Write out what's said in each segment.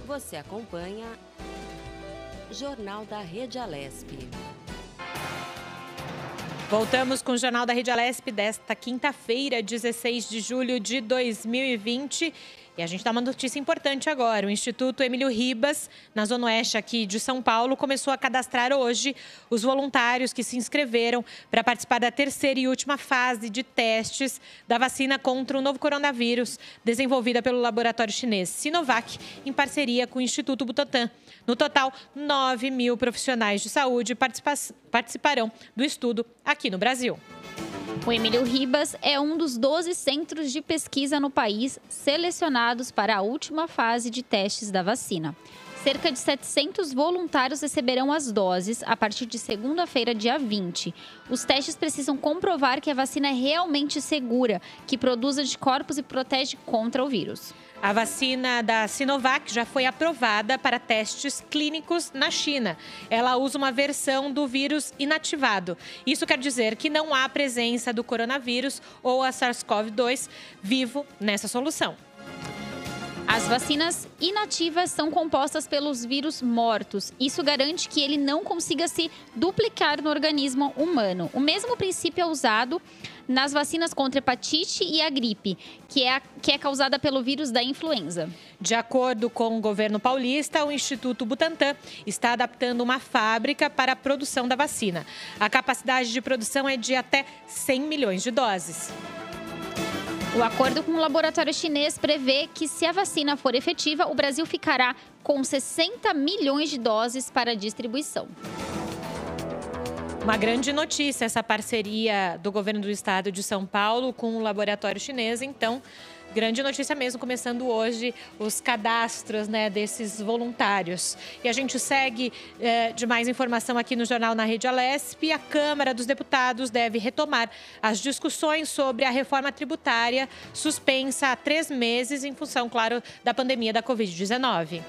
Você acompanha Jornal da Rede Alesp. Voltamos com o Jornal da Rede Alesp desta quinta-feira, 16 de julho de 2020. E a gente dá uma notícia importante agora. O Instituto Emílio Ribas, na Zona Oeste aqui de São Paulo, começou a cadastrar hoje os voluntários que se inscreveram para participar da terceira e última fase de testes da vacina contra o novo coronavírus, desenvolvida pelo laboratório chinês Sinovac, em parceria com o Instituto Butantan. No total, 9 mil profissionais de saúde participarão do estudo aqui no Brasil. O Emílio Ribas é um dos 12 centros de pesquisa no país selecionados para a última fase de testes da vacina. Cerca de 700 voluntários receberão as doses a partir de segunda-feira, dia 20. Os testes precisam comprovar que a vacina é realmente segura, que produz anticorpos e protege contra o vírus. A vacina da Sinovac já foi aprovada para testes clínicos na China. Ela usa uma versão do vírus inativado. Isso quer dizer que não há presença do coronavírus ou a SARS-CoV-2 vivo nessa solução. As vacinas inativas são compostas pelos vírus mortos. Isso garante que ele não consiga se duplicar no organismo humano. O mesmo princípio é usado nas vacinas contra a hepatite e a gripe, que é causada pelo vírus da influenza. De acordo com o governo paulista, o Instituto Butantan está adaptando uma fábrica para a produção da vacina. A capacidade de produção é de até 100 milhões de doses. O acordo com o laboratório chinês prevê que, se a vacina for efetiva, o Brasil ficará com 60 milhões de doses para distribuição. Uma grande notícia, essa parceria do governo do estado de São Paulo com o laboratório chinês. Então, grande notícia mesmo, começando hoje os cadastros, desses voluntários. E a gente segue de mais informação aqui no Jornal na Rede Alesp. A Câmara dos Deputados deve retomar as discussões sobre a reforma tributária suspensa há 3 meses em função, claro, da pandemia da Covid-19.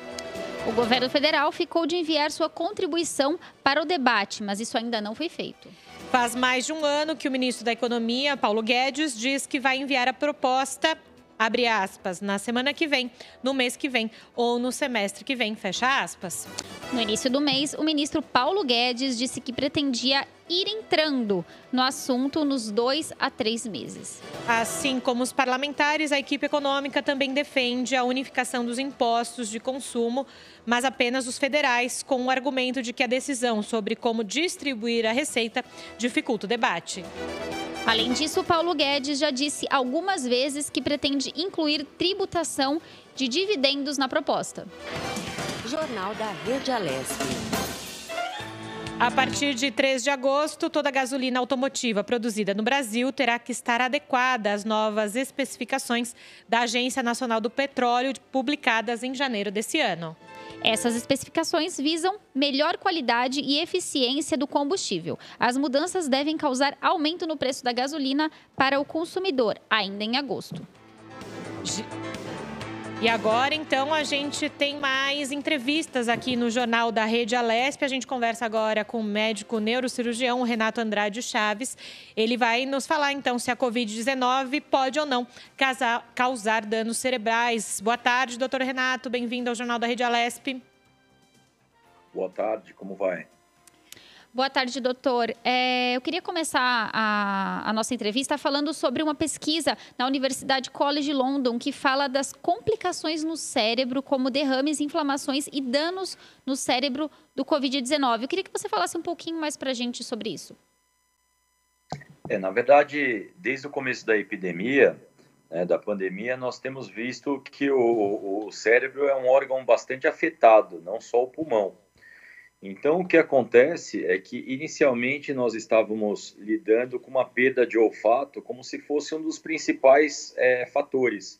O governo federal ficou de enviar sua contribuição para o debate, mas isso ainda não foi feito. Faz mais de um ano que o ministro da Economia, Paulo Guedes, diz que vai enviar a proposta, abre aspas, na semana que vem, no mês que vem ou no semestre que vem, fecha aspas. No início do mês, o ministro Paulo Guedes disse que pretendia ir entrando no assunto nos 2 a 3 meses. Assim como os parlamentares, a equipe econômica também defende a unificação dos impostos de consumo, mas apenas os federais, com o argumento de que a decisão sobre como distribuir a receita dificulta o debate. Além disso, Paulo Guedes já disse algumas vezes que pretende incluir tributação de dividendos na proposta. Jornal da Rede Alesp. A partir de 3 de agosto, toda gasolina automotiva produzida no Brasil terá que estar adequada às novas especificações da Agência Nacional do Petróleo, publicadas em janeiro desse ano. Essas especificações visam melhor qualidade e eficiência do combustível. As mudanças devem causar aumento no preço da gasolina para o consumidor, ainda em agosto. E agora, então, a gente tem mais entrevistas aqui no Jornal da Rede Alesp. A gente conversa agora com o médico neurocirurgião Renato Andrade Chaves. Ele vai nos falar, então, se a Covid-19 pode ou não causar danos cerebrais. Boa tarde, doutor Renato. Bem-vindo ao Jornal da Rede Alesp. Boa tarde, como vai? Boa tarde, doutor. Eu queria começar a nossa entrevista falando sobre uma pesquisa na Universidade College London que fala das complicações no cérebro, como derrames, inflamações e danos no cérebro do Covid-19. Eu queria que você falasse um pouquinho mais para a gente sobre isso. Na verdade, desde o começo da epidemia, da pandemia, nós temos visto que o cérebro é um órgão bastante afetado, não só o pulmão. Então, o que acontece é que, inicialmente, nós estávamos lidando com uma perda de olfato como se fosse um dos principais fatores.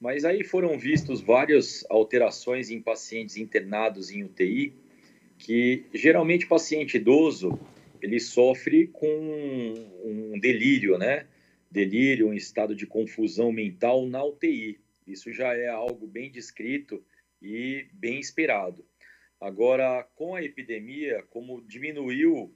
Mas aí foram vistos várias alterações em pacientes internados em UTI, que, geralmente, paciente idoso, ele sofre com um delírio, Delírio, um estado de confusão mental na UTI. Isso já é algo bem descrito e bem esperado. Agora, com a epidemia, como diminuiu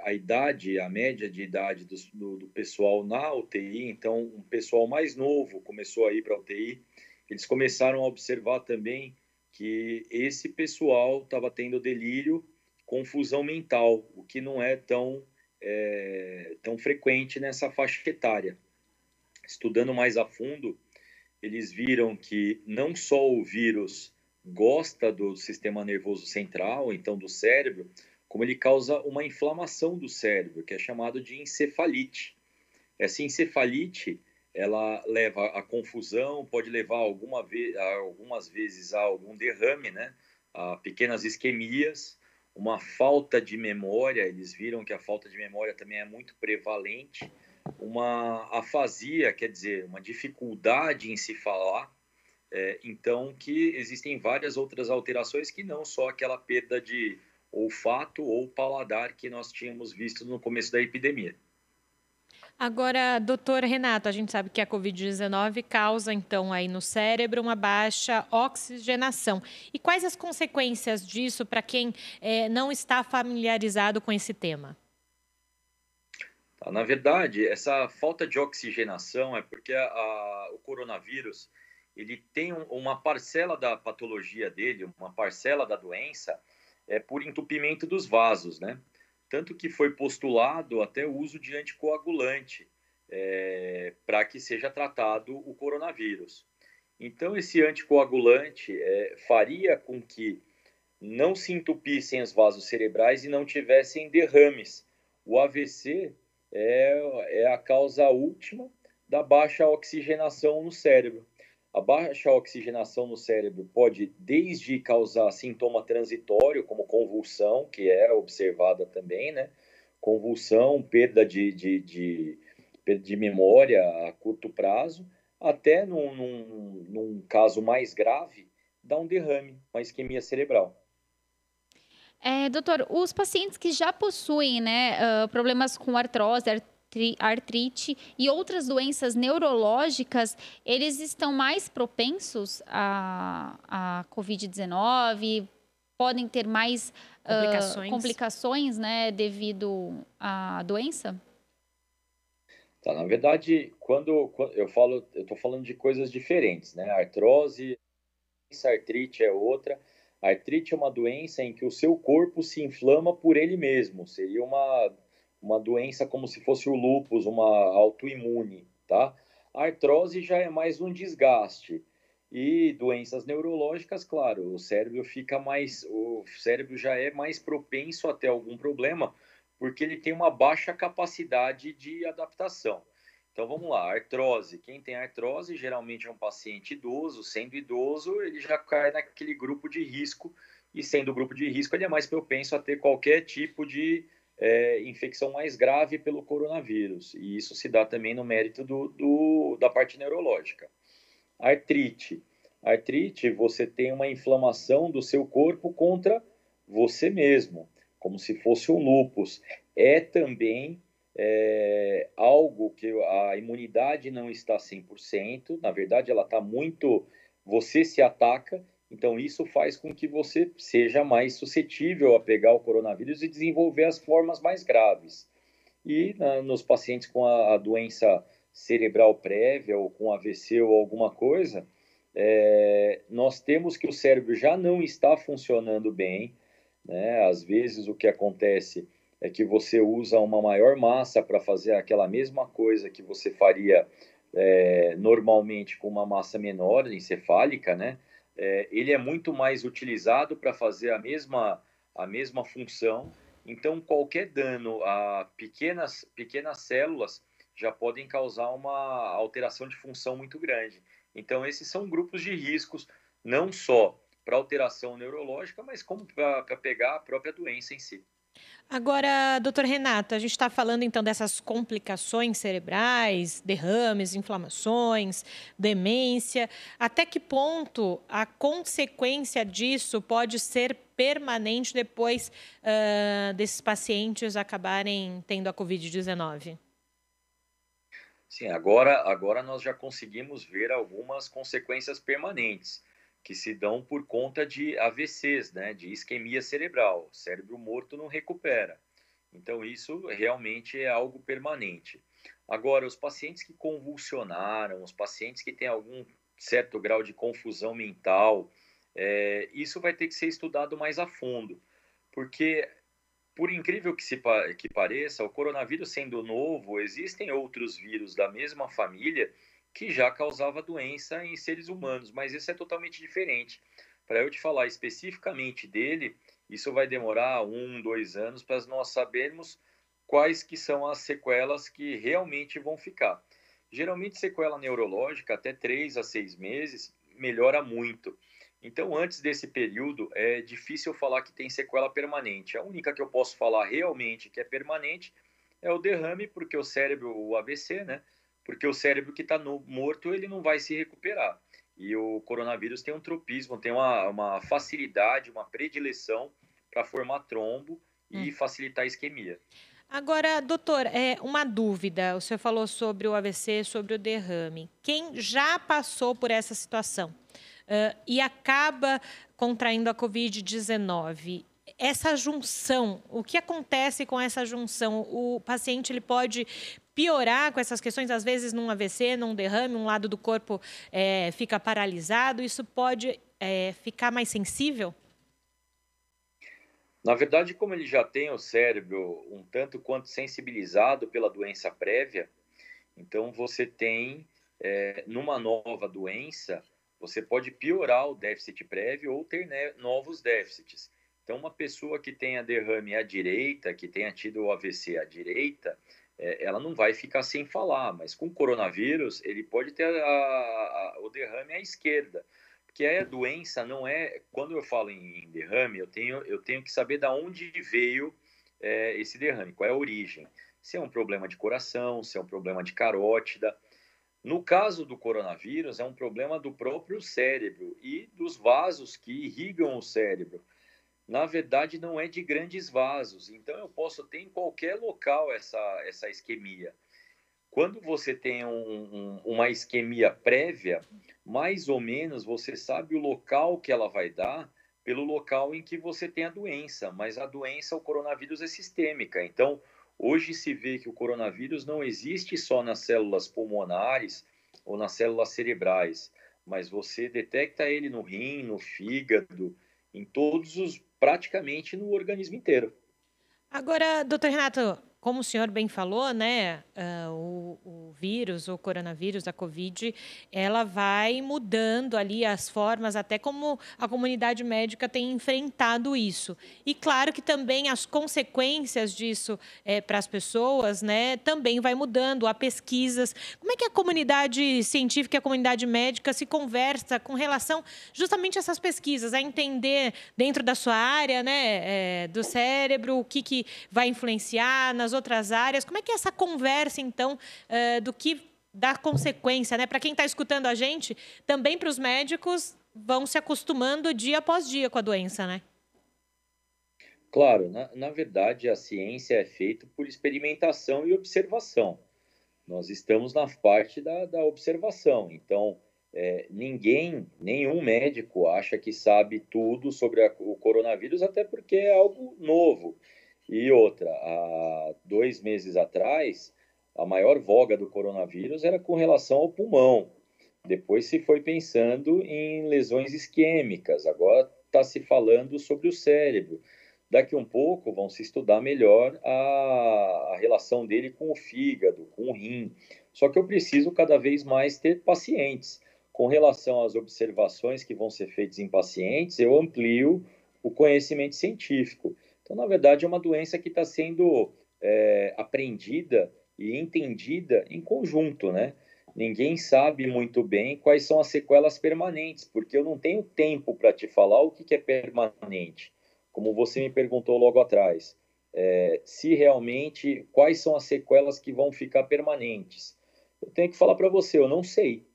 a média de idade do pessoal na UTI, então um pessoal mais novo começou a ir para a UTI, eles começaram a observar também que esse pessoal estava tendo delírio, confusão mental, o que não é tão frequente nessa faixa etária. Estudando mais a fundo, eles viram que não só o vírus gosta do sistema nervoso central, então do cérebro, como ele causa uma inflamação do cérebro, que é chamado de encefalite. Essa encefalite, ela leva à confusão, pode levar algumas vezes a algum derrame, né? A pequenas isquemias, uma falta de memória, eles viram que a falta de memória também é muito prevalente, uma afasia, quer dizer, uma dificuldade em se falar, então que existem várias outras alterações que não só aquela perda de olfato ou paladar que nós tínhamos visto no começo da epidemia. Agora, doutor Renato, a gente sabe que a Covid-19 causa, então, aí no cérebro uma baixa oxigenação. E quais as consequências disso para quem não está familiarizado com esse tema? Na verdade, essa falta de oxigenação é porque o coronavírus ele tem uma parcela da patologia dele, uma parcela da doença, por entupimento dos vasos, né? Tanto que foi postulado até o uso de anticoagulante para que seja tratado o coronavírus. Então, esse anticoagulante faria com que não se entupissem os vasos cerebrais e não tivessem derrames. O AVC é a causa última da baixa oxigenação no cérebro. A baixa oxigenação no cérebro pode desde causar sintoma transitório, como convulsão, que é observada também, né? Convulsão, perda de memória a curto prazo, até num caso mais grave, dá um derrame, uma isquemia cerebral. Doutor, os pacientes que já possuem, né, problemas com artrose, artrite e outras doenças neurológicas, eles estão mais propensos à Covid-19? Podem ter mais complicações, né, devido à doença? Na verdade, quando eu estou falando de coisas diferentes, né? Artrose, artrite é outra. A artrite é uma doença em que o seu corpo se inflama por ele mesmo. Seria uma doença como se fosse o lúpus, uma autoimune, tá? A artrose já é mais um desgaste. E doenças neurológicas, claro, o cérebro já é mais propenso a ter algum problema, porque ele tem uma baixa capacidade de adaptação. Então vamos lá, artrose. Quem tem artrose geralmente é um paciente idoso. Sendo idoso, ele já cai naquele grupo de risco, e sendo grupo de risco, ele é mais propenso a ter qualquer tipo de infecção mais grave pelo coronavírus. E isso se dá também no mérito da parte neurológica. Artrite. Artrite, você tem uma inflamação do seu corpo contra você mesmo, como se fosse um lúpus. É também algo que a imunidade não está 100%, na verdade ela está muito, você se ataca, então isso faz com que você seja mais suscetível a pegar o coronavírus e desenvolver as formas mais graves. E nos pacientes com a doença cerebral prévia ou com AVC ou alguma coisa, nós temos que o cérebro já não está funcionando bem, né? Às vezes o que acontece é que você usa uma maior massa para fazer aquela mesma coisa que você faria normalmente com uma massa menor, encefálica, né? Ele é muito mais utilizado para fazer a mesma função. Então, qualquer dano a pequenas células já podem causar uma alteração de função muito grande. Então, esses são grupos de riscos, não só para alteração neurológica, mas como para pegar a própria doença em si. Agora, doutor Renato, a gente está falando então dessas complicações cerebrais, derrames, inflamações, demência. Até que ponto a consequência disso pode ser permanente depois desses pacientes acabarem tendo a Covid-19? Sim, agora nós já conseguimos ver algumas consequências permanentes, que se dão por conta de AVCs, né, de isquemia cerebral. O cérebro morto não recupera. Então, isso realmente é algo permanente. Agora, os pacientes que convulsionaram, os pacientes que têm algum certo grau de confusão mental, Isso vai ter que ser estudado mais a fundo, porque, por incrível que pareça, o coronavírus sendo novo, existem outros vírus da mesma família que já causava doença em seres humanos, mas esse é totalmente diferente. Para eu te falar especificamente dele, isso vai demorar 2 anos para nós sabermos quais que são as sequelas que realmente vão ficar. Geralmente, sequela neurológica, até 3 a 6 meses, melhora muito. Então, antes desse período, é difícil falar que tem sequela permanente. A única que eu posso falar realmente que é permanente é o derrame, porque o cérebro, o AVC, né? Porque o cérebro que está morto, ele não vai se recuperar. E o coronavírus tem um tropismo, tem uma facilidade, uma predileção para formar trombo e facilitar a isquemia. Agora, doutor, uma dúvida. O senhor falou sobre o AVC, sobre o derrame. Quem já passou por essa situação e acaba contraindo a Covid-19, essa junção, o que acontece com essa junção? O paciente ele pode piorar com essas questões, às vezes num AVC, num derrame, um lado do corpo fica paralisado, isso pode ficar mais sensível? Na verdade, como ele já tem o cérebro um tanto quanto sensibilizado pela doença prévia, então você tem, numa nova doença, você pode piorar o déficit prévio ou ter, né, novos déficits. Então, uma pessoa que tenha derrame à direita, que tenha tido o AVC à direita, ela não vai ficar sem falar, mas com coronavírus, ele pode ter o derrame à esquerda. Porque a doença não é... Quando eu falo em derrame, eu tenho que saber de onde veio esse derrame, qual é a origem. Se é um problema de coração, se é um problema de carótida. No caso do coronavírus, é um problema do próprio cérebro e dos vasos que irrigam o cérebro. Na verdade, não é de grandes vasos. Então, eu posso ter em qualquer local essa isquemia. Quando você tem uma isquemia prévia, mais ou menos você sabe o local que ela vai dar pelo local em que você tem a doença. Mas a doença, o coronavírus, é sistêmica. Então, hoje se vê que o coronavírus não existe só nas células pulmonares ou nas células cerebrais, mas você detecta ele no rim, no fígado, em praticamente no organismo inteiro. Agora, doutor Renato, como o senhor bem falou, né, o vírus, o coronavírus, a Covid, ela vai mudando ali as formas, até como a comunidade médica tem enfrentado isso. E claro que também as consequências disso para as pessoas, né, também vai mudando. Há pesquisas. Como é que a comunidade científica e a comunidade médica se conversa com relação justamente a essas pesquisas, a entender dentro da sua área, né, do cérebro, o que vai influenciar nas outras áreas? Como é que é essa conversa, então, do que dá consequência, né? Para quem está escutando a gente, também para os médicos, vão se acostumando dia após dia com a doença, né? Claro, na verdade, a ciência é feita por experimentação e observação. Nós estamos na parte da observação. Então, nenhum médico acha que sabe tudo sobre o coronavírus, até porque é algo novo. E outra, há 2 meses atrás, a maior voga do coronavírus era com relação ao pulmão. Depois se foi pensando em lesões isquêmicas, agora está se falando sobre o cérebro. Daqui um pouco vão se estudar melhor a relação dele com o fígado, com o rim. Só que eu preciso cada vez mais ter pacientes. Com relação às observações que vão ser feitas em pacientes, eu amplio o conhecimento científico. Então, na verdade, é uma doença que está sendo aprendida e entendida em conjunto, né? Ninguém sabe muito bem quais são as sequelas permanentes, porque eu não tenho tempo para te falar o que é permanente. Como você me perguntou logo atrás, se realmente, quais são as sequelas que vão ficar permanentes? Eu tenho que falar para você, eu não sei.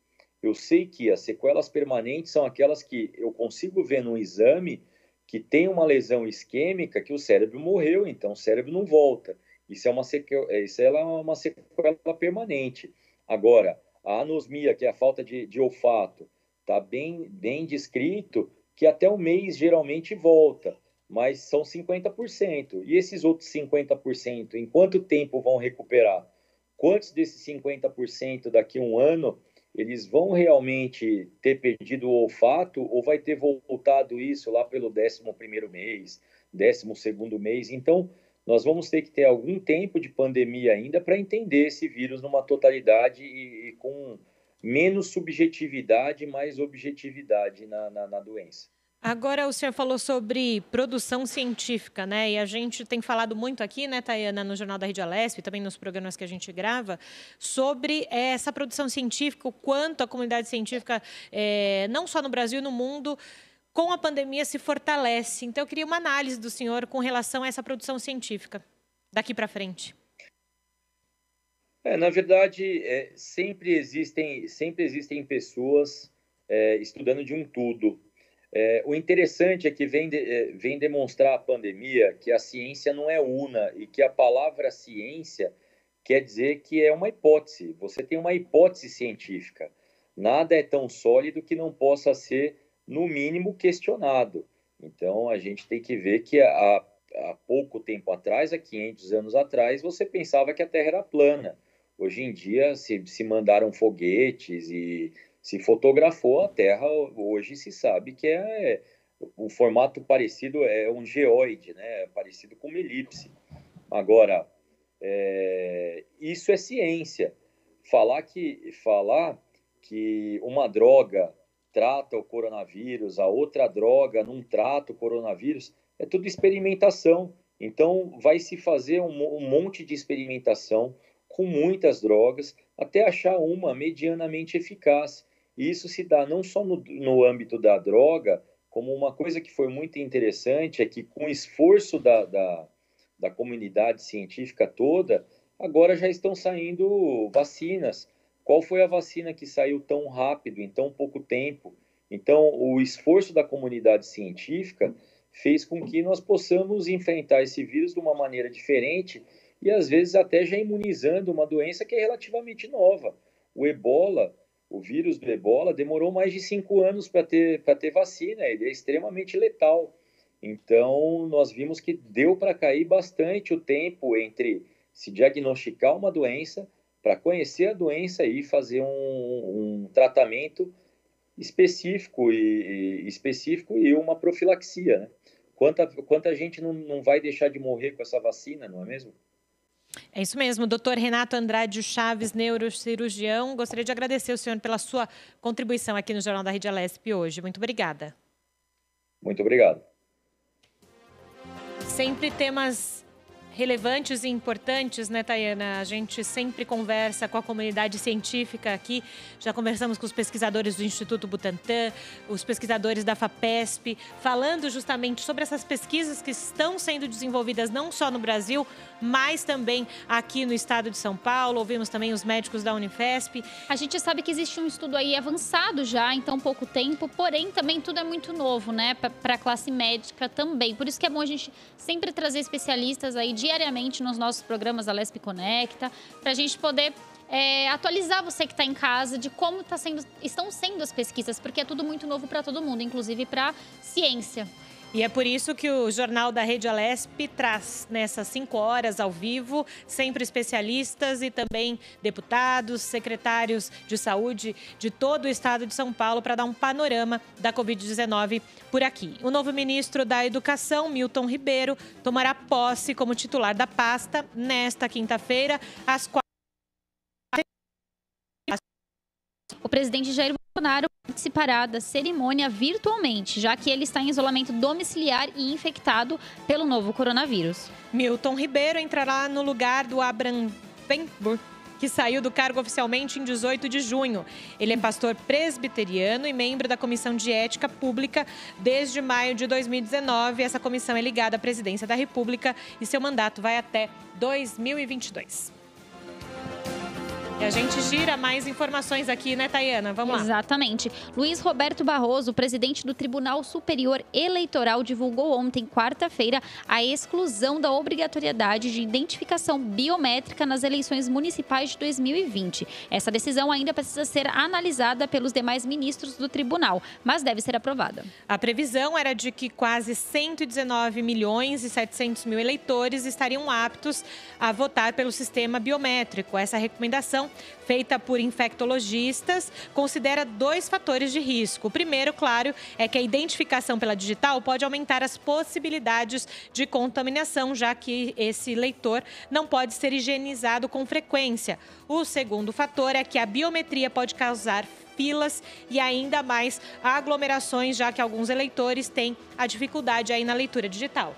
Eu sei que as sequelas permanentes são aquelas que eu consigo ver no exame que tem uma lesão isquêmica que o cérebro morreu, então o cérebro não volta. Isso é uma sequela permanente. Agora, a anosmia, que é a falta de olfato, está bem descrito que até um mês geralmente volta, mas são 50%. E esses outros 50%, em quanto tempo vão recuperar? Quantos desses 50% daqui a um ano eles vão realmente ter perdido o olfato ou vai ter voltado isso lá pelo 11º mês, 12º mês? Então, nós vamos ter que ter algum tempo de pandemia ainda para entender esse vírus numa totalidade e com menos subjetividade e mais objetividade na doença. Agora, o senhor falou sobre produção científica, né? E a gente tem falado muito aqui, né, Tayana, no Jornal da Rede Alesp, também nos programas que a gente grava, sobre essa produção científica, o quanto a comunidade científica, não só no Brasil, no mundo, com a pandemia se fortalece. Então, eu queria uma análise do senhor com relação a essa produção científica, daqui para frente. Na verdade, sempre existem pessoas estudando de um tudo. O interessante é que vem demonstrar a pandemia que a ciência não é una e que a palavra ciência quer dizer que é uma hipótese. Você tem uma hipótese científica. Nada é tão sólido que não possa ser, no mínimo, questionado. Então, a gente tem que ver que há pouco tempo atrás, há 500 anos atrás, você pensava que a Terra era plana. Hoje em dia, se mandaram foguetes e se fotografou a Terra. Hoje se sabe que o formato parecido é um geoide, né? Parecido com uma elipse. Agora, isso é ciência. Falar que uma droga trata o coronavírus, a outra droga não trata o coronavírus, é tudo experimentação. Então, vai se fazer um monte de experimentação com muitas drogas, até achar uma medianamente eficaz. E isso se dá não só no âmbito da droga, como uma coisa que foi muito interessante, é que com o esforço da comunidade científica toda, agora já estão saindo vacinas. Qual foi a vacina que saiu tão rápido, em tão pouco tempo? Então, o esforço da comunidade científica fez com que nós possamos enfrentar esse vírus de uma maneira diferente e, às vezes, até já imunizando uma doença que é relativamente nova. O vírus do Ebola demorou mais de 5 anos para ter vacina, ele é extremamente letal. Então, nós vimos que deu para cair bastante o tempo entre se diagnosticar uma doença, para conhecer a doença e fazer um tratamento específico e uma profilaxia, né? Quanta gente não vai deixar de morrer com essa vacina, não é mesmo? É isso mesmo. Dr. Renato Andrade Chaves, neurocirurgião. Gostaria de agradecer ao senhor pela sua contribuição aqui no Jornal da Rede Alesp hoje. Muito obrigada. Muito obrigado. Sempre temas relevantes e importantes, né, Tayana? A gente sempre conversa com a comunidade científica aqui. Já conversamos com os pesquisadores do Instituto Butantan, os pesquisadores da FAPESP, falando justamente sobre essas pesquisas que estão sendo desenvolvidas não só no Brasil, mas também aqui no estado de São Paulo. Ouvimos também os médicos da Unifesp. A gente sabe que existe um estudo aí avançado já em tão pouco tempo, porém também tudo é muito novo, né, para a classe médica também. Por isso que é bom a gente sempre trazer especialistas aí diariamente nos nossos programas Alesp Conecta, para a gente poder atualizar você que está em casa de como estão sendo as pesquisas, porque é tudo muito novo para todo mundo, inclusive para a ciência. E é por isso que o Jornal da Rede Alesp traz nessas 5 horas ao vivo, sempre especialistas e também deputados, secretários de saúde de todo o estado de São Paulo para dar um panorama da Covid-19 por aqui. O novo ministro da Educação, Milton Ribeiro, tomará posse como titular da pasta nesta quinta-feira, às 4h. O presidente Jair Bolsonaro participará da cerimônia virtualmente, já que ele está em isolamento domiciliar e infectado pelo novo coronavírus. Milton Ribeiro entrará no lugar do Abraham Weintraub, que saiu do cargo oficialmente em 18 de junho. Ele é pastor presbiteriano e membro da Comissão de Ética Pública desde maio de 2019. Essa comissão é ligada à presidência da República e seu mandato vai até 2022. E a gente gira mais informações aqui, né, Tayana? Vamos lá. Exatamente. Luiz Roberto Barroso, presidente do Tribunal Superior Eleitoral, divulgou ontem, quarta-feira, a exclusão da obrigatoriedade de identificação biométrica nas eleições municipais de 2020. Essa decisão ainda precisa ser analisada pelos demais ministros do tribunal, mas deve ser aprovada. A previsão era de que quase 119 milhões e 700 mil eleitores estariam aptos a votar pelo sistema biométrico. Essa recomendação feita por infectologistas, considera 2 fatores de risco. O primeiro, claro, é que a identificação pela digital pode aumentar as possibilidades de contaminação, já que esse leitor não pode ser higienizado com frequência. O segundo fator é que a biometria pode causar filas e ainda mais aglomerações, já que alguns eleitores têm a dificuldade aí na leitura digital.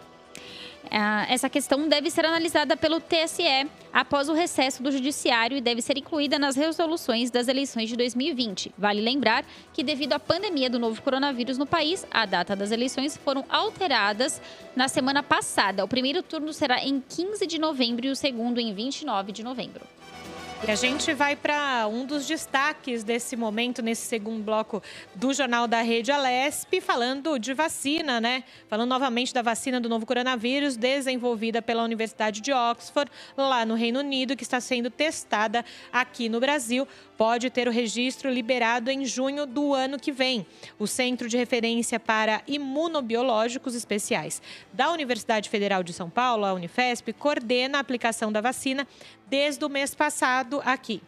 Essa questão deve ser analisada pelo TSE após o recesso do Judiciário e deve ser incluída nas resoluções das eleições de 2020. Vale lembrar que, devido à pandemia do novo coronavírus no país, a data das eleições foram alteradas na semana passada. O primeiro turno será em 15 de novembro e o segundo em 29 de novembro. E a gente vai para um dos destaques desse momento, nesse segundo bloco do Jornal da Rede Alesp, falando de vacina, né? Falando novamente da vacina do novo coronavírus, desenvolvida pela Universidade de Oxford, lá no Reino Unido, que está sendo testada aqui no Brasil. Pode ter o registro liberado em junho do ano que vem. O Centro de Referência para Imunobiológicos Especiais da Universidade Federal de São Paulo, a Unifesp, coordena a aplicação da vacina desde o mês passado aqui.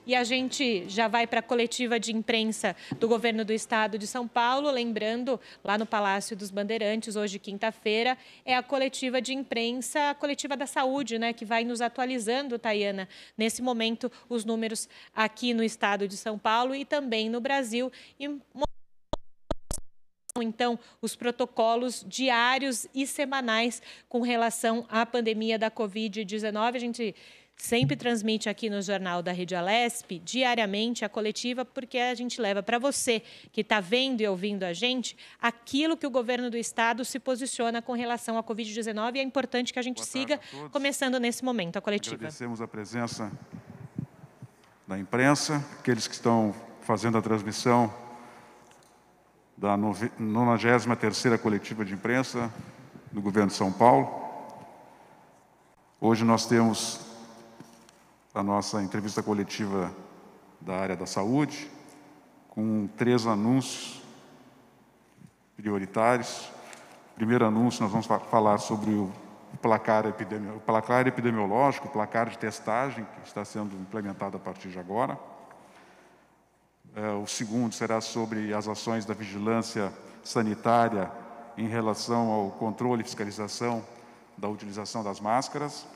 E a gente já vai para a coletiva de imprensa do governo do estado de São Paulo, lembrando, lá no Palácio dos Bandeirantes, hoje quinta-feira, é a coletiva de imprensa, a coletiva da saúde, né, que vai nos atualizando, Tayana, nesse momento, os números aqui no estado de São Paulo e também no Brasil. E então, os protocolos diários e semanais com relação à pandemia da Covid-19. A gente sempre transmite aqui no Jornal da Rede Alesp, diariamente, a coletiva, porque a gente leva para você, que está vendo e ouvindo a gente, aquilo que o governo do estado se posiciona com relação à Covid-19 e é importante que a gente siga começando nesse momento a coletiva. Agradecemos a presença da imprensa, aqueles que estão fazendo a transmissão da 93ª coletiva de imprensa do governo de São Paulo. Hoje nós temos a nossa entrevista coletiva da área da saúde, com 3 anúncios prioritários. Primeiro anúncio, nós vamos falar sobre o placar epidemiológico, o placar de testagem, que está sendo implementado a partir de agora. O segundo será sobre as ações da vigilância sanitária em relação ao controle e fiscalização da utilização das máscaras.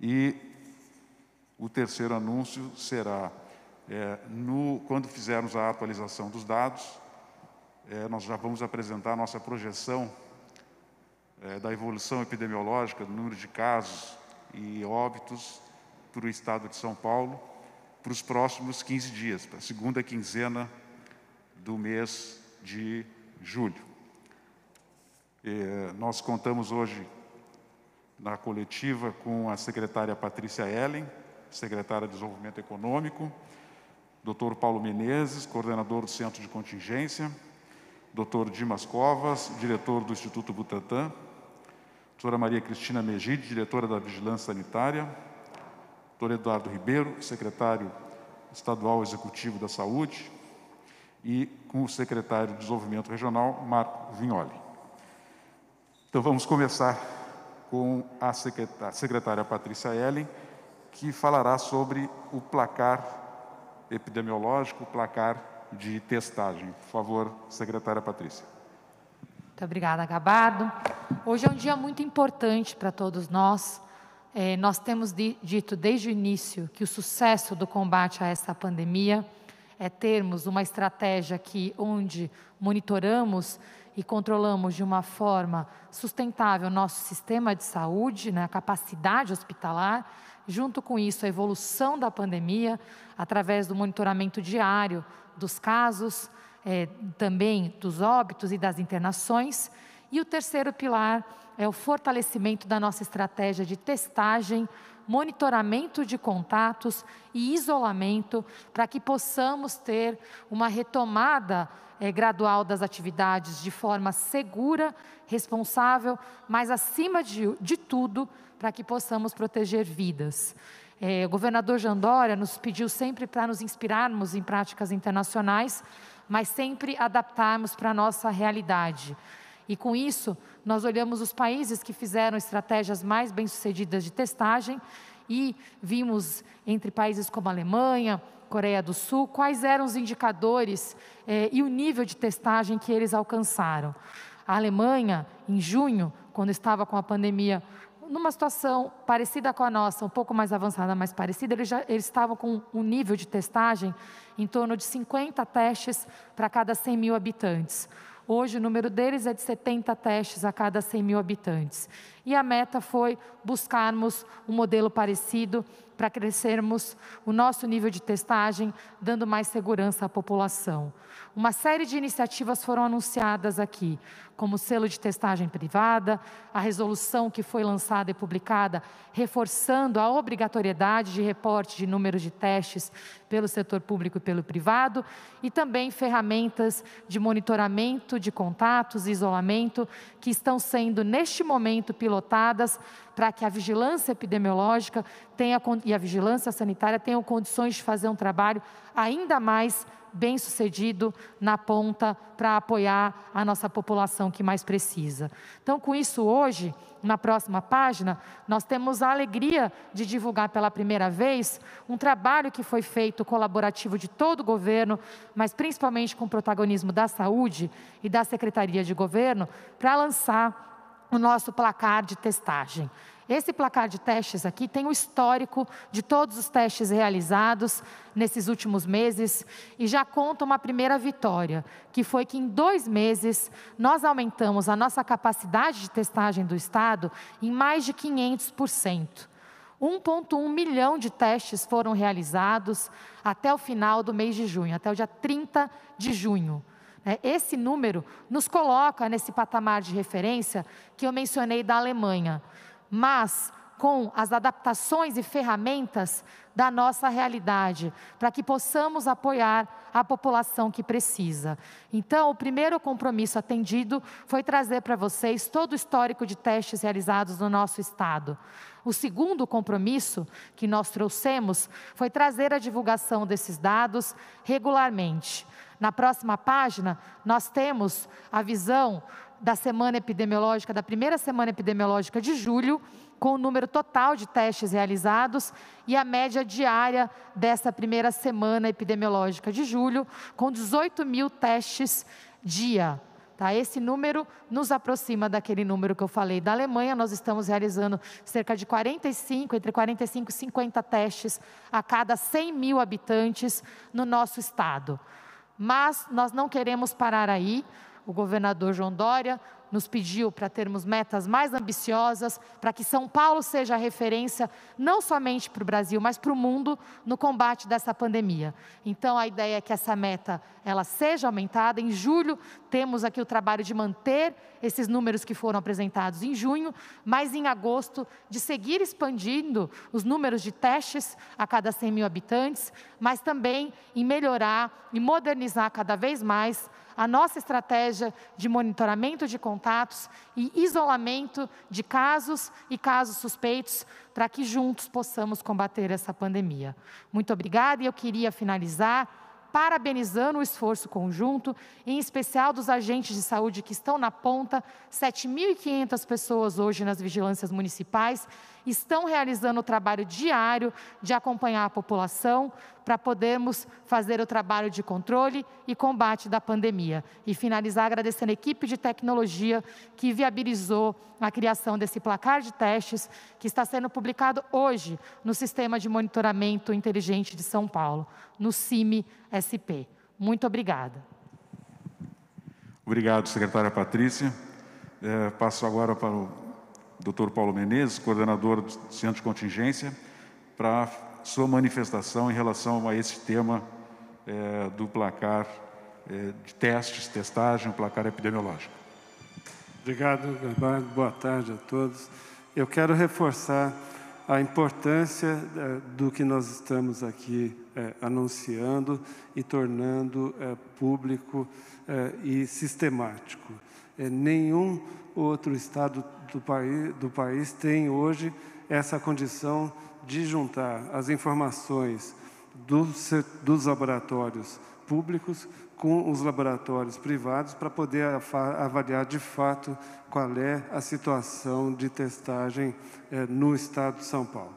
E o terceiro anúncio será, quando fizermos a atualização dos dados, nós já vamos apresentar a nossa projeção da evolução epidemiológica, do número de casos e óbitos para o estado de São Paulo, para os próximos 15 dias, para a segunda quinzena do mês de julho. Nós contamos hoje, na coletiva, com a secretária Patrícia Ellen, secretária de Desenvolvimento Econômico, Dr. Paulo Menezes, coordenador do Centro de Contingência, Dr. Dimas Covas, diretor do Instituto Butantan, Dra. Maria Cristina Megide, diretora da Vigilância Sanitária, Dr. Eduardo Ribeiro, secretário estadual executivo da Saúde, e com o secretário de Desenvolvimento Regional, Marco Vignoli. Então, vamos começar com a secretária Patrícia Ellen, que falará sobre o placar epidemiológico, o placar de testagem. Por favor, secretária Patrícia. Muito obrigada, Gabardo. Hoje é um dia muito importante para todos nós. Nós temos dito desde o início que o sucesso do combate a essa pandemia é termos uma estratégia onde monitoramos e controlamos de uma sustentável o nosso sistema de saúde, né, a capacidade hospitalar, junto com isso a evolução da pandemia, através do monitoramento diário dos casos, também dos óbitos e das internações. E o terceiro pilar é o fortalecimento da nossa estratégia de testagem, monitoramento de contatos e isolamento, para que possamos ter uma retomada gradual das atividades de forma segura, responsável, mas acima de tudo, para que possamos proteger vidas. O governador Jean Dória nos pediu sempre para nos inspirarmos em práticas internacionais, mas sempre adaptarmos para a nossa realidade. E com isso, nós olhamos os países que fizeram estratégias mais bem-sucedidas de testagem e vimos entre países como a Alemanha, Coreia do Sul, quais eram os indicadores e o nível de testagem que eles alcançaram. A Alemanha, em junho, quando estava com a pandemia, numa situação parecida com a nossa, um pouco mais avançada, mais parecida, eles estavam com um nível de testagem em torno de 50 testes para cada 100 mil habitantes. Hoje, o número deles é de 70 testes a cada 100 mil habitantes. E a meta foi buscarmos um modelo parecido para crescermos o nosso nível de testagem, dando mais segurança à população. Uma série de iniciativas foram anunciadas aqui, como o selo de testagem privada, a resolução que foi lançada e publicada, reforçando a obrigatoriedade de reporte de números de testes pelo setor público e pelo privado, e também ferramentas de monitoramento de contatos e isolamento que estão sendo, neste momento, pilotadas para que a vigilância epidemiológica e a vigilância sanitária tenham condições de fazer um trabalho ainda mais bem-sucedido na ponta para apoiar a nossa população que mais precisa. Então, com isso, hoje, na próxima página, nós temos a alegria de divulgar pela primeira vez um trabalho que foi feito colaborativo de todo o governo, mas principalmente com o protagonismo da saúde e da Secretaria de Governo, para lançar o nosso placar de testagem. Esse placar de testes aqui tem o histórico de todos os testes realizados nesses últimos meses e já conta uma primeira vitória, que foi que em 2 meses nós aumentamos a nossa capacidade de testagem do Estado em mais de 500%. 1,1 milhão de testes foram realizados até o final do mês de junho, até o dia 30 de junho. Esse número nos coloca nesse patamar de referência que eu mencionei da Alemanha, mas com as adaptações e ferramentas da nossa realidade, para que possamos apoiar a população que precisa. Então, o primeiro compromisso atendido foi trazer para vocês todo o histórico de testes realizados no nosso Estado. O segundo compromisso que nós trouxemos foi trazer a divulgação desses dados regularmente. Na próxima página, nós temos a visão da semana epidemiológica, da primeira semana epidemiológica de julho, com o número total de testes realizados e a média diária dessa primeira semana epidemiológica de julho, com 18 mil testes dia. Tá? Esse número nos aproxima daquele número que eu falei da Alemanha. Nós estamos realizando cerca de entre 45 e 50 testes a cada 100 mil habitantes no nosso estado. Mas nós não queremos parar aí. O governador João Dória nos pediu para termos metas mais ambiciosas, para que São Paulo seja a referência, não somente para o Brasil, mas para o mundo, no combate dessa pandemia. Então, a ideia é que essa meta ela seja aumentada. Em julho, temos aqui o trabalho de manter esses números que foram apresentados em junho, mas em agosto, de seguir expandindo os números de testes a cada 100 mil habitantes, mas também em melhorar e modernizar cada vez mais a nossa estratégia de monitoramento de contatos e isolamento de casos e casos suspeitos, para que juntos possamos combater essa pandemia. Muito obrigada, e eu queria finalizar parabenizando o esforço conjunto, em especial dos agentes de saúde que estão na ponta. 7.500 pessoas hoje nas vigilâncias municipais estão realizando o trabalho diário de acompanhar a população para podermos fazer o trabalho de controle e combate da pandemia. E finalizar agradecendo a equipe de tecnologia que viabilizou a criação desse placar de testes que está sendo publicado hoje no Sistema de Monitoramento Inteligente de São Paulo, no CIMI-SP. Muito obrigada. Obrigado, secretária Patrícia. Passo agora para o Dr. Paulo Menezes, coordenador do Centro de Contingência, para sua manifestação em relação a esse tema do placar de testes, testagem, placar epidemiológico. Obrigado, Gabardo. Boa tarde a todos. Eu quero reforçar a importância do que nós estamos aqui anunciando e tornando público e sistemático. Nenhum outro estado do país tem hoje essa condição de juntar as informações dos laboratórios públicos com os laboratórios privados para poder avaliar de fato qual é a situação de testagem no estado de São Paulo.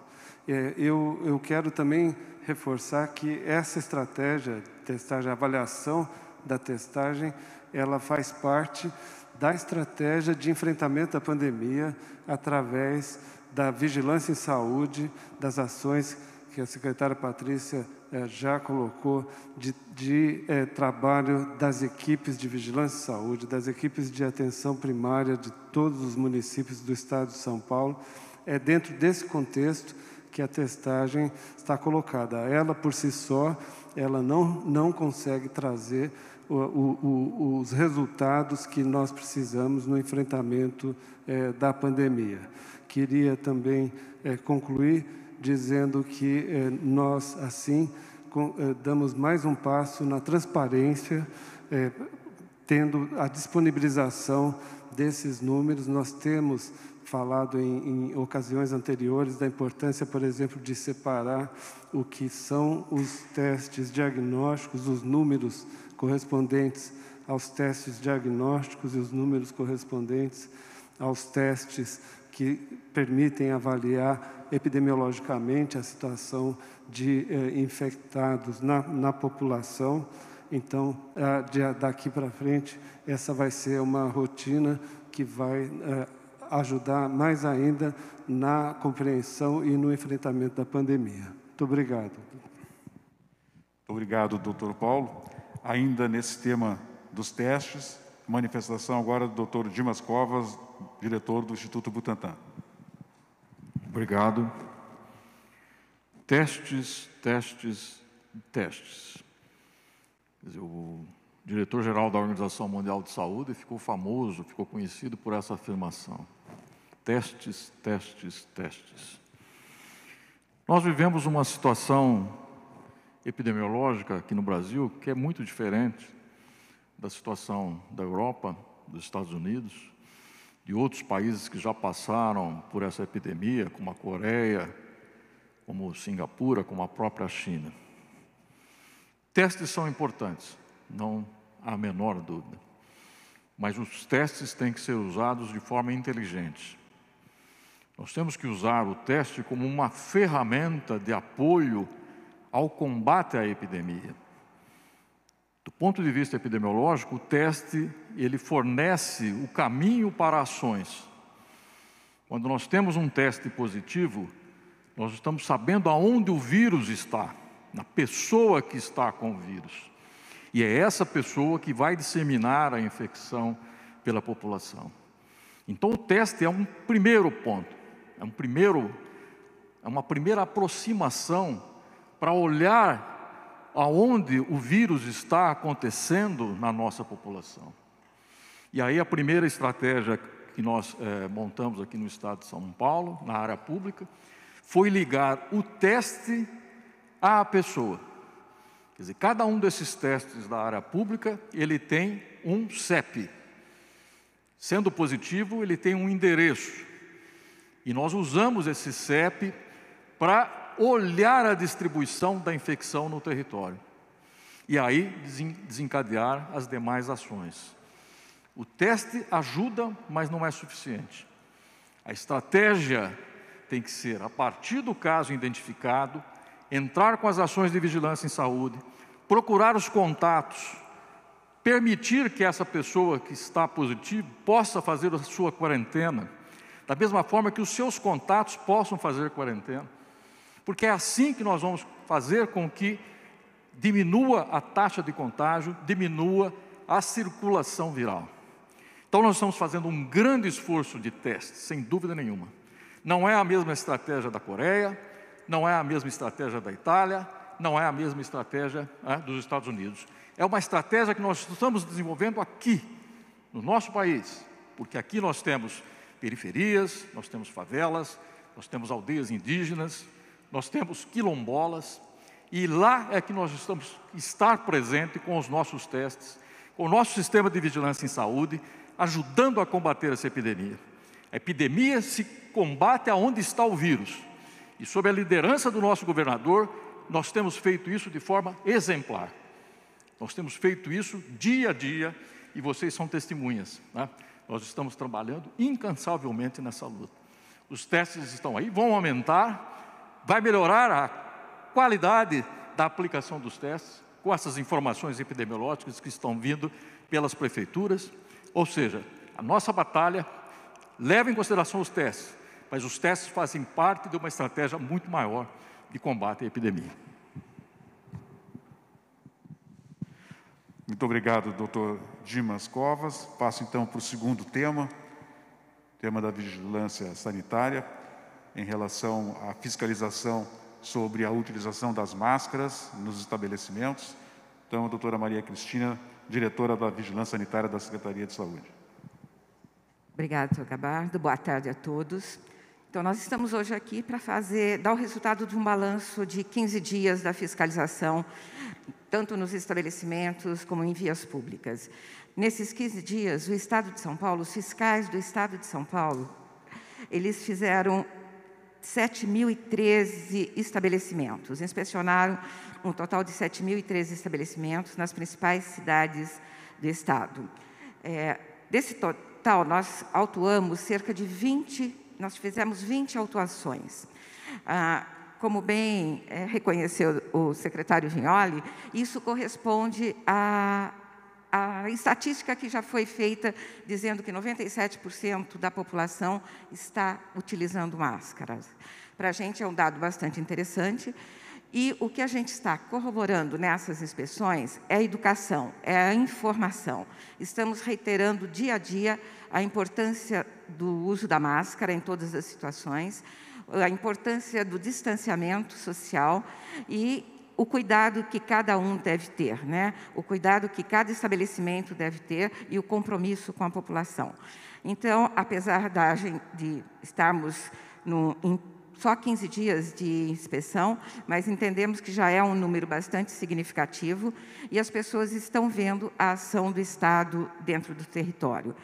Eu quero também reforçar que essa estratégia de testagem, a avaliação da testagem, ela faz parte da estratégia de enfrentamento da pandemia através da vigilância em saúde, das ações que a secretária Patrícia já colocou, de trabalho das equipes de vigilância em saúde, das equipes de atenção primária de todos os municípios do estado de São Paulo. É dentro desse contexto que a testagem está colocada. Ela, por si só, ela não consegue trazer os resultados que nós precisamos no enfrentamento da pandemia. Queria também concluir dizendo que nós, assim, damos mais um passo na transparência, tendo a disponibilização desses números. Nós temos falado em ocasiões anteriores da importância, por exemplo, de separar o que são os testes diagnósticos, os números correspondentes aos testes diagnósticos e os números correspondentes aos testes que permitem avaliar epidemiologicamente a situação de infectados na população. Então, daqui para frente, essa vai ser uma rotina que vai ajudar mais ainda na compreensão e no enfrentamento da pandemia. Muito obrigado. Muito obrigado, doutor Paulo. Ainda nesse tema dos testes, manifestação agora do doutor Dimas Covas, diretor do Instituto Butantan. Obrigado. Testes, testes, testes. Quer dizer, o diretor-geral da Organização Mundial de Saúde ficou famoso, ficou conhecido por essa afirmação. Testes, testes, testes. Nós vivemos uma situação epidemiológica aqui no Brasil que é muito diferente da situação da Europa, dos Estados Unidos, de outros países que já passaram por essa epidemia, como a Coreia, como Singapura, como a própria China. Testes são importantes, não há a menor dúvida. Mas os testes têm que ser usados de forma inteligente. Nós temos que usar o teste como uma ferramenta de apoio ao combate à epidemia. Do ponto de vista epidemiológico, o teste ele fornece o caminho para ações. Quando nós temos um teste positivo, nós estamos sabendo aonde o vírus está, na pessoa que está com o vírus. E é essa pessoa que vai disseminar a infecção pela população. Então, o teste é um primeiro ponto, é uma primeira aproximação para olhar aonde o vírus está acontecendo na nossa população. E aí a primeira estratégia que nós montamos aqui no estado de São Paulo, na área pública, foi ligar o teste à pessoa. Quer dizer, cada um desses testes da área pública, ele tem um CEP. Sendo positivo, ele tem um endereço. E nós usamos esse CEP para olhar a distribuição da infecção no território. E aí desencadear as demais ações. O teste ajuda, mas não é suficiente. A estratégia tem que ser, a partir do caso identificado, entrar com as ações de vigilância em saúde, procurar os contatos, permitir que essa pessoa que está positiva possa fazer a sua quarentena, da mesma forma que os seus contatos possam fazer quarentena. Porque é assim que nós vamos fazer com que diminua a taxa de contágio, diminua a circulação viral. Então, nós estamos fazendo um grande esforço de teste, sem dúvida nenhuma. Não é a mesma estratégia da Coreia, não é a mesma estratégia da Itália, não é a mesma estratégia dos Estados Unidos. É uma estratégia que nós estamos desenvolvendo aqui, no nosso país, porque aqui nós temos periferias, nós temos favelas, nós temos aldeias indígenas, nós temos quilombolas, e lá é que nós estamos estar presente com os nossos testes, com o nosso sistema de vigilância em saúde, ajudando a combater essa epidemia. A epidemia se combate aonde está o vírus. E sob a liderança do nosso governador, nós temos feito isso de forma exemplar. Nós temos feito isso dia a dia e vocês são testemunhas, né? Nós estamos trabalhando incansavelmente nessa luta. Os testes estão aí, vão aumentar. vai melhorar a qualidade da aplicação dos testes, com essas informações epidemiológicas que estão vindo pelas prefeituras. Ou seja, a nossa batalha leva em consideração os testes, mas os testes fazem parte de uma estratégia muito maior de combate à epidemia. Muito obrigado, doutor Dimas Covas. Passo então para o segundo tema da vigilância sanitária, em relação à fiscalização sobre a utilização das máscaras nos estabelecimentos. Então, a doutora Maria Cristina, diretora da Vigilância Sanitária da Secretaria de Saúde. Obrigada, doutor Gabardo. Boa tarde a todos. Então, nós estamos hoje aqui para dar o resultado de um balanço de 15 dias da fiscalização, tanto nos estabelecimentos como em vias públicas. Nesses 15 dias, o Estado de São Paulo, os fiscais do Estado de São Paulo, eles fizeram 7.013 estabelecimentos, inspecionaram um total de 7.013 estabelecimentos nas principais cidades do Estado. Desse total, nós autuamos cerca de 20, nós fizemos 20 autuações. Como bem reconheceu o secretário Vignoli, isso corresponde à estatística que já foi feita, dizendo que 97% da população está utilizando máscaras. Para a gente é um dado bastante interessante. E o que a gente está corroborando nessas inspeções é a educação, é a informação. Estamos reiterando dia a dia a importância do uso da máscara em todas as situações, a importância do distanciamento social e o cuidado que cada um deve ter, né? O cuidado que cada estabelecimento deve ter e o compromisso com a população. Então, apesar de estarmos em só 15 dias de inspeção, mas entendemos que já é um número bastante significativo e as pessoas estão vendo a ação do Estado dentro do território.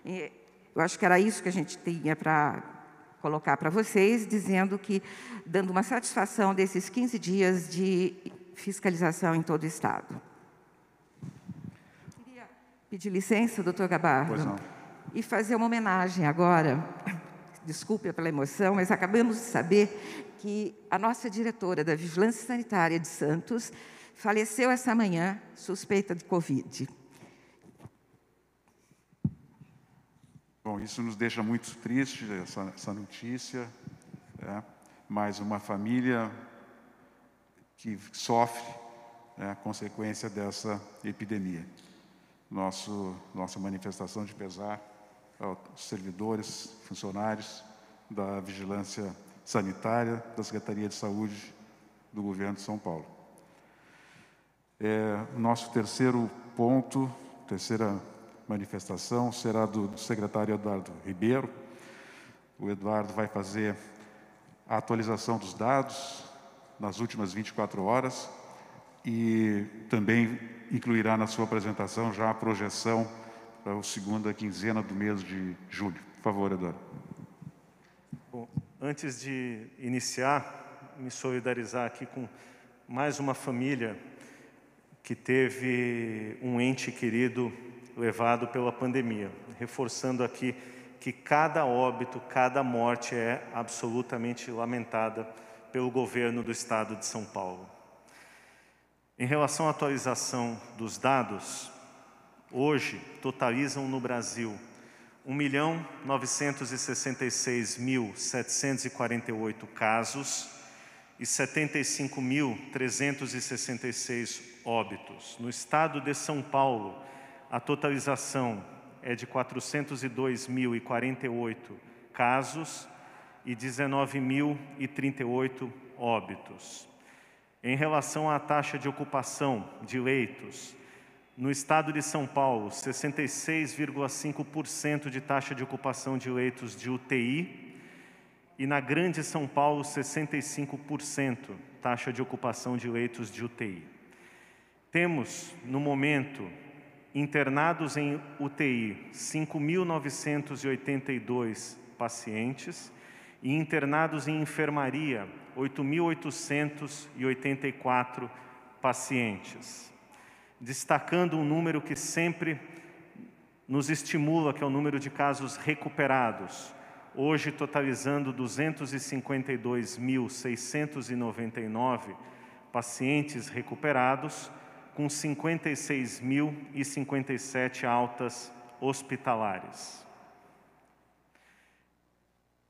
Eu acho que era isso que a gente tinha para colocar para vocês, dando uma satisfação desses 15 dias de fiscalização em todo o Estado. Queria pedir licença, doutor Gabardo, e fazer uma homenagem agora. Desculpe pela emoção, mas acabamos de saber que a nossa diretora da Vigilância Sanitária de Santos faleceu essa manhã, suspeita de Covid. Bom, isso nos deixa muito triste, essa notícia. Mais uma família que sofre a consequência dessa epidemia. Nossa manifestação de pesar aos servidores, funcionários da Vigilância Sanitária da Secretaria de Saúde do Governo de São Paulo. O nosso terceiro ponto, terceira manifestação, será do secretário Eduardo Ribeiro. O Eduardo vai fazer a atualização dos dados nas últimas 24 horas e também incluirá na sua apresentação já a projeção para a segunda quinzena do mês de julho. Por favor, Eduardo. Bom, antes de iniciar, me solidarizar aqui com mais uma família que teve um ente querido levado pela pandemia, reforçando aqui que cada óbito, cada morte é absolutamente lamentada pelo governo do Estado de São Paulo. Em relação à atualização dos dados, hoje totalizam no Brasil 1.966.748 casos e 75.366 óbitos. No estado de São Paulo, a totalização é de 402.048 casos e 19.038 óbitos. Em relação à taxa de ocupação de leitos, no estado de São Paulo, 66,5% de taxa de ocupação de leitos de UTI e na Grande São Paulo, 65% taxa de ocupação de leitos de UTI. Temos, no momento, internados em UTI, 5.982 pacientes e internados em enfermaria, 8.884 pacientes. Destacando um número que sempre nos estimula, que é o número de casos recuperados. hoje totalizando 252.699 pacientes recuperados, com 56.057 altas hospitalares.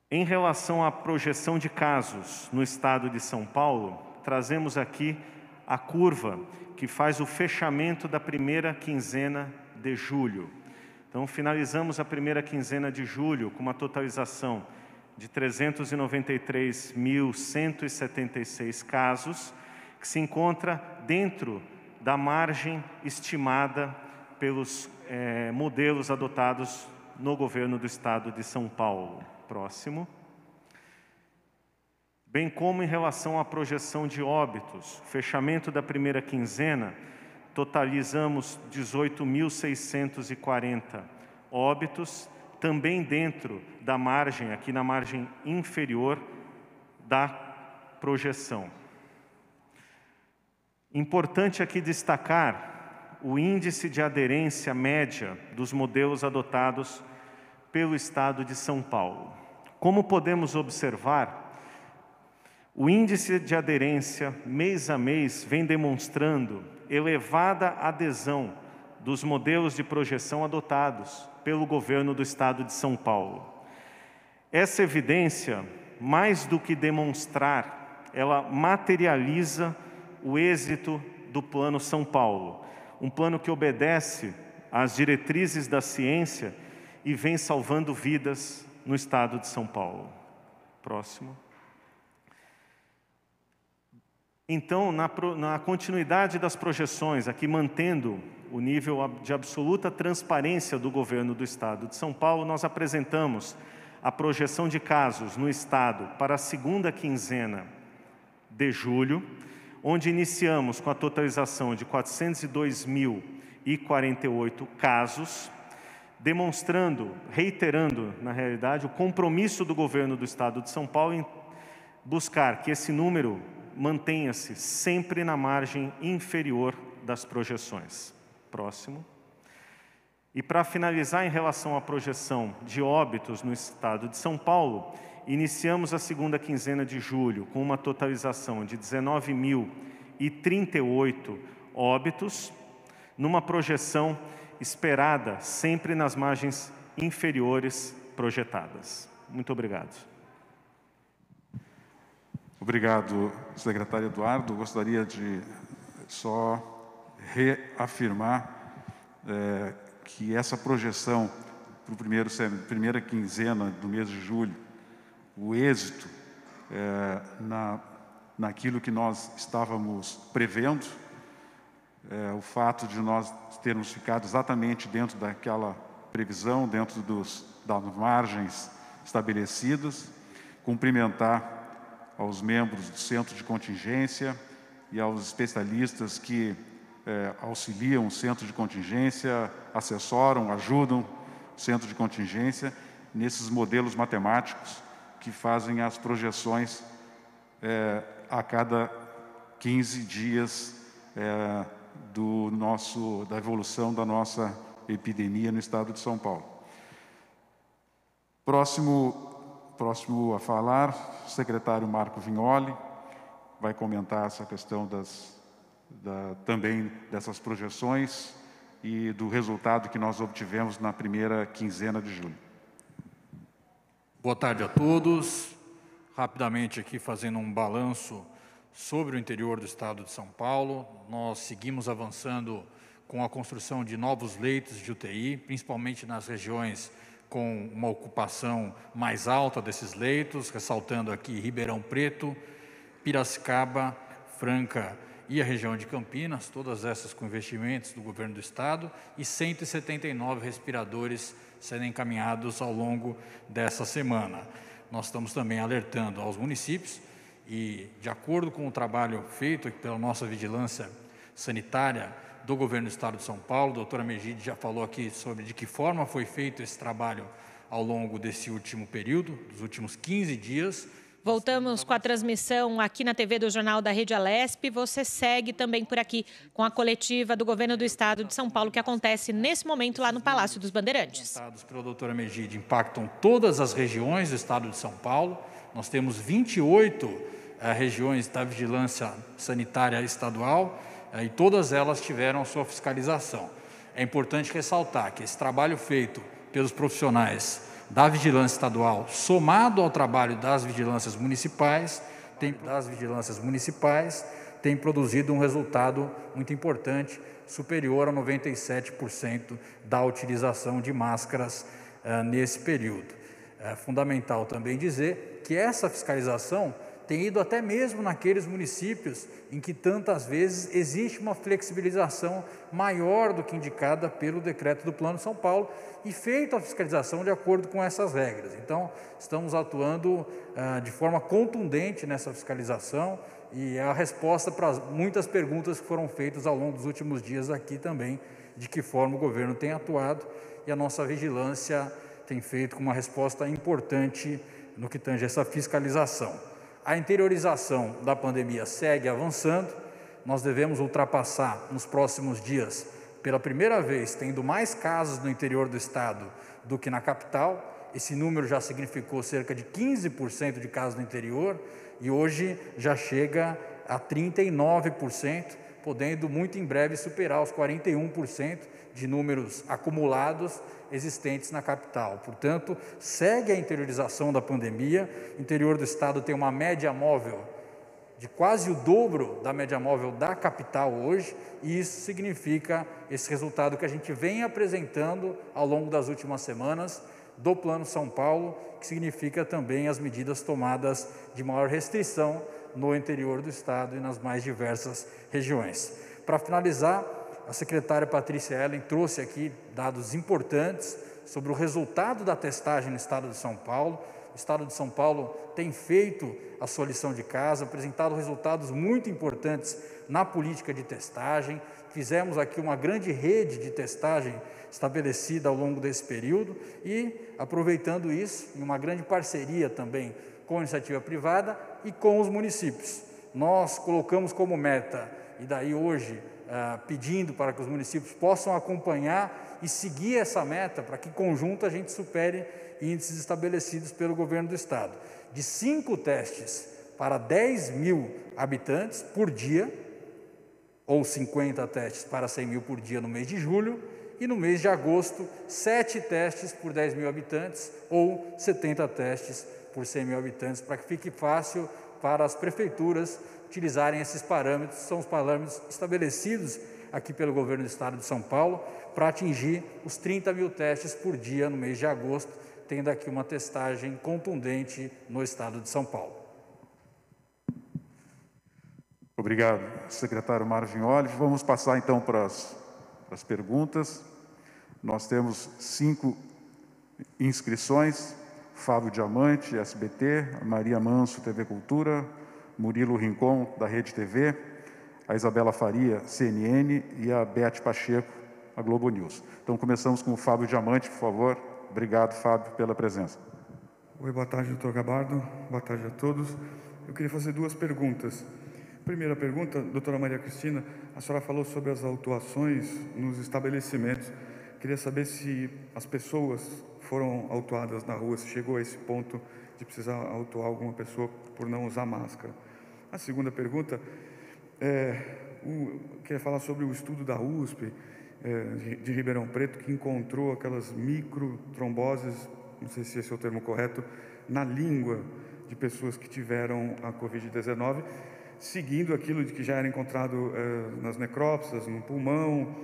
Em relação à projeção de casos no estado de São Paulo, trazemos aqui a curva que faz o fechamento da primeira quinzena de julho. Então, finalizamos a primeira quinzena de julho com uma totalização de 393.176 casos, que se encontra dentro da margem estimada pelos modelos adotados no governo do estado de São Paulo. Próximo. Bem como em relação à projeção de óbitos, fechamento da primeira quinzena, totalizamos 18.640 óbitos, também dentro da margem, aqui na margem inferior da projeção. Importante aqui destacar o índice de aderência média dos modelos adotados pelo estado de São Paulo. Como podemos observar, o índice de aderência mês a mês vem demonstrando elevada adesão dos modelos de projeção adotados pelo governo do estado de São Paulo. Essa evidência, mais do que demonstrar, ela materializa o êxito do Plano São Paulo, um plano que obedece às diretrizes da ciência e vem salvando vidas no estado de São Paulo. Próximo. Então, na continuidade das projeções, aqui mantendo o nível de absoluta transparência do governo do estado de São Paulo, nós apresentamos a projeção de casos no estado para a segunda quinzena de julho, onde iniciamos com a totalização de 402.048 casos, demonstrando, reiterando, na realidade, o compromisso do governo do estado de São Paulo em buscar que esse número mantenha-se sempre na margem inferior das projeções. Próximo. E para finalizar, em relação à projeção de óbitos no estado de São Paulo, iniciamos a segunda quinzena de julho com uma totalização de 19.038 óbitos, numa projeção esperada sempre nas margens inferiores projetadas. Muito obrigado. Obrigado, secretário Eduardo. Gostaria de só reafirmar que essa projeção para a primeira quinzena do mês de julho, o êxito naquilo que nós estávamos prevendo, o fato de nós termos ficado exatamente dentro daquela previsão, dentro das margens estabelecidas, cumprimentar aos membros do Centro de Contingência e aos especialistas que auxiliam o Centro de Contingência, assessoram, ajudam o Centro de Contingência nesses modelos matemáticos que fazem as projeções a cada 15 dias da evolução da nossa epidemia no estado de São Paulo. Próximo a falar, o secretário Marco Vignoli vai comentar essa questão também dessas projeções e do resultado que nós obtivemos na primeira quinzena de julho. Boa tarde a todos. Rapidamente aqui fazendo um balanço sobre o interior do estado de São Paulo. Nós seguimos avançando com a construção de novos leitos de UTI, principalmente nas regiões com uma ocupação mais alta desses leitos, ressaltando aqui Ribeirão Preto, Piracicaba, Franca e a região de Campinas, todas essas com investimentos do governo do estado, e 179 respiradores sendo encaminhados ao longo dessa semana. Nós estamos também alertando aos municípios e, de acordo com o trabalho feito pela nossa vigilância sanitária do governo do estado de São Paulo, a doutora Megide já falou aqui sobre de que forma foi feito esse trabalho ao longo desse último período, dos últimos 15 dias. Voltamos com a transmissão aqui na TV do Jornal da Rede Alesp. Você segue também por aqui com a coletiva do Governo do Estado de São Paulo, que acontece nesse momento lá no Palácio dos Bandeirantes. Os dados pela doutora Megide impactam todas as regiões do Estado de São Paulo. Nós temos 28 regiões da vigilância sanitária estadual e todas elas tiveram a sua fiscalização. É importante ressaltar que esse trabalho feito pelos profissionais da vigilância estadual, somado ao trabalho das vigilâncias municipais, tem produzido um resultado muito importante, superior a 97% da utilização de máscaras nesse período. É fundamental também dizer que essa fiscalização tem ido até mesmo naqueles municípios em que tantas vezes existe uma flexibilização maior do que indicada pelo decreto do Plano São Paulo e feita a fiscalização de acordo com essas regras. Então, estamos atuando de forma contundente nessa fiscalização e é a resposta para muitas perguntas que foram feitas ao longo dos últimos dias aqui também, de que forma o governo tem atuado e a nossa vigilância tem feito com uma resposta importante no que tange essa fiscalização. A interiorização da pandemia segue avançando, nós devemos ultrapassar nos próximos dias, pela primeira vez, tendo mais casos no interior do estado do que na capital. Esse número já significou cerca de 15% de casos no interior e hoje já chega a 39%, podendo muito em breve superar os 41% de números acumulados existentes na capital. Portanto, segue a interiorização da pandemia. O interior do estado tem uma média móvel de quase o dobro da média móvel da capital hoje, e isso significa esse resultado que a gente vem apresentando ao longo das últimas semanas do Plano São Paulo, que significa também as medidas tomadas de maior restrição no interior do estado e nas mais diversas regiões. Para finalizar, a secretária Patrícia Ellen trouxe aqui dados importantes sobre o resultado da testagem no estado de São Paulo. O estado de São Paulo tem feito a sua lição de casa, apresentado resultados muito importantes na política de testagem. Fizemos aqui uma grande rede de testagem estabelecida ao longo desse período e, aproveitando isso, em uma grande parceria também com a iniciativa privada e com os municípios. Nós colocamos como meta, e daí hoje pedindo para que os municípios possam acompanhar e seguir essa meta, para que em conjunto a gente supere índices estabelecidos pelo governo do estado, de 5 testes para 10 mil habitantes por dia, ou 50 testes para 100 mil por dia no mês de julho, e no mês de agosto, 7 testes por 10 mil habitantes, ou 70 testes por 100 mil habitantes, para que fique fácil para as prefeituras utilizarem esses parâmetros, são os parâmetros estabelecidos aqui pelo governo do estado de São Paulo, para atingir os 30 mil testes por dia no mês de agosto, tendo aqui uma testagem contundente no estado de São Paulo. Obrigado, secretário Marvignoli. Vamos passar então para as perguntas. Nós temos 5 inscrições: Fábio Diamante, SBT, Maria Manso, TV Cultura, Murilo Rincon, da Rede TV, a Isabela Faria, CNN, e a Beth Pacheco, a Globo News. Então, começamos com o Fábio Diamante, por favor. Obrigado, Fábio, pela presença. Oi, boa tarde, doutor Gabardo. Boa tarde a todos. Eu queria fazer 2 perguntas. Primeira pergunta, doutora Maria Cristina, a senhora falou sobre as autuações nos estabelecimentos. Queria saber se as pessoas foram autuadas na rua, se chegou a esse ponto de precisar autuar alguma pessoa por não usar máscara. A segunda pergunta, queria falar sobre o estudo da USP, de Ribeirão Preto, que encontrou aquelas microtromboses, não sei se esse é o termo correto, na língua de pessoas que tiveram a Covid-19, seguindo aquilo de que já era encontrado nas necrópsias, no pulmão.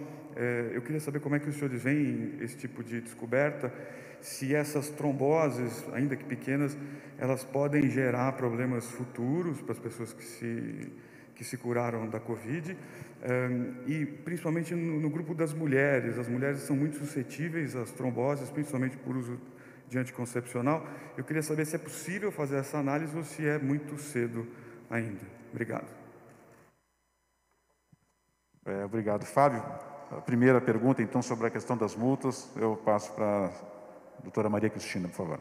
Eu queria saber como é que os senhores veem esse tipo de descoberta, se essas tromboses, ainda que pequenas, elas podem gerar problemas futuros para as pessoas que se curaram da Covid, e principalmente no grupo das mulheres. As mulheres são muito suscetíveis às tromboses, principalmente por uso de anticoncepcional. Eu queria saber se é possível fazer essa análise ou se é muito cedo ainda. Obrigado. Obrigado, Fábio. A primeira pergunta, então, sobre a questão das multas, eu passo para a doutora Maria Cristina, por favor.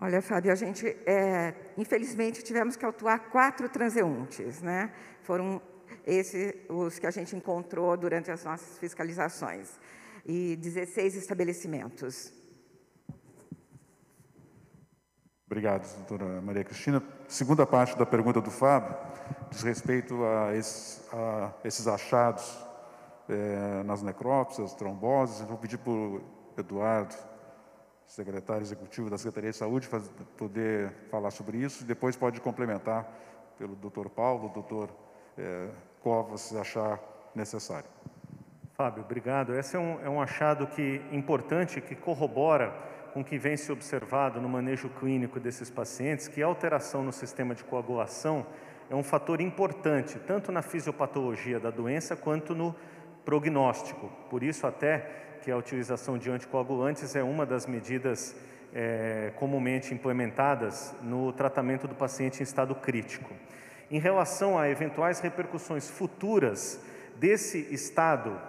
Olha, Fábio, a gente, infelizmente, tivemos que autuar 4 transeuntes, né? Foram esses os que a gente encontrou durante as nossas fiscalizações, e 16 estabelecimentos. Obrigado, doutora Maria Cristina. Segunda parte da pergunta do Fábio diz respeito a esses achados nas necrópsias, as tromboses. Eu vou pedir para o Eduardo, secretário executivo da Secretaria de Saúde, poder falar sobre isso. Depois pode complementar pelo doutor Paulo, doutor Covas, se achar necessário. Fábio, obrigado. Esse é um achado importante que corrobora com o que vem se observado no manejo clínico desses pacientes, que a alteração no sistema de coagulação é um fator importante, tanto na fisiopatologia da doença quanto no prognóstico. Por isso, até que a utilização de anticoagulantes é uma das medidas comumente implementadas no tratamento do paciente em estado crítico. Em relação a eventuais repercussões futuras desse estado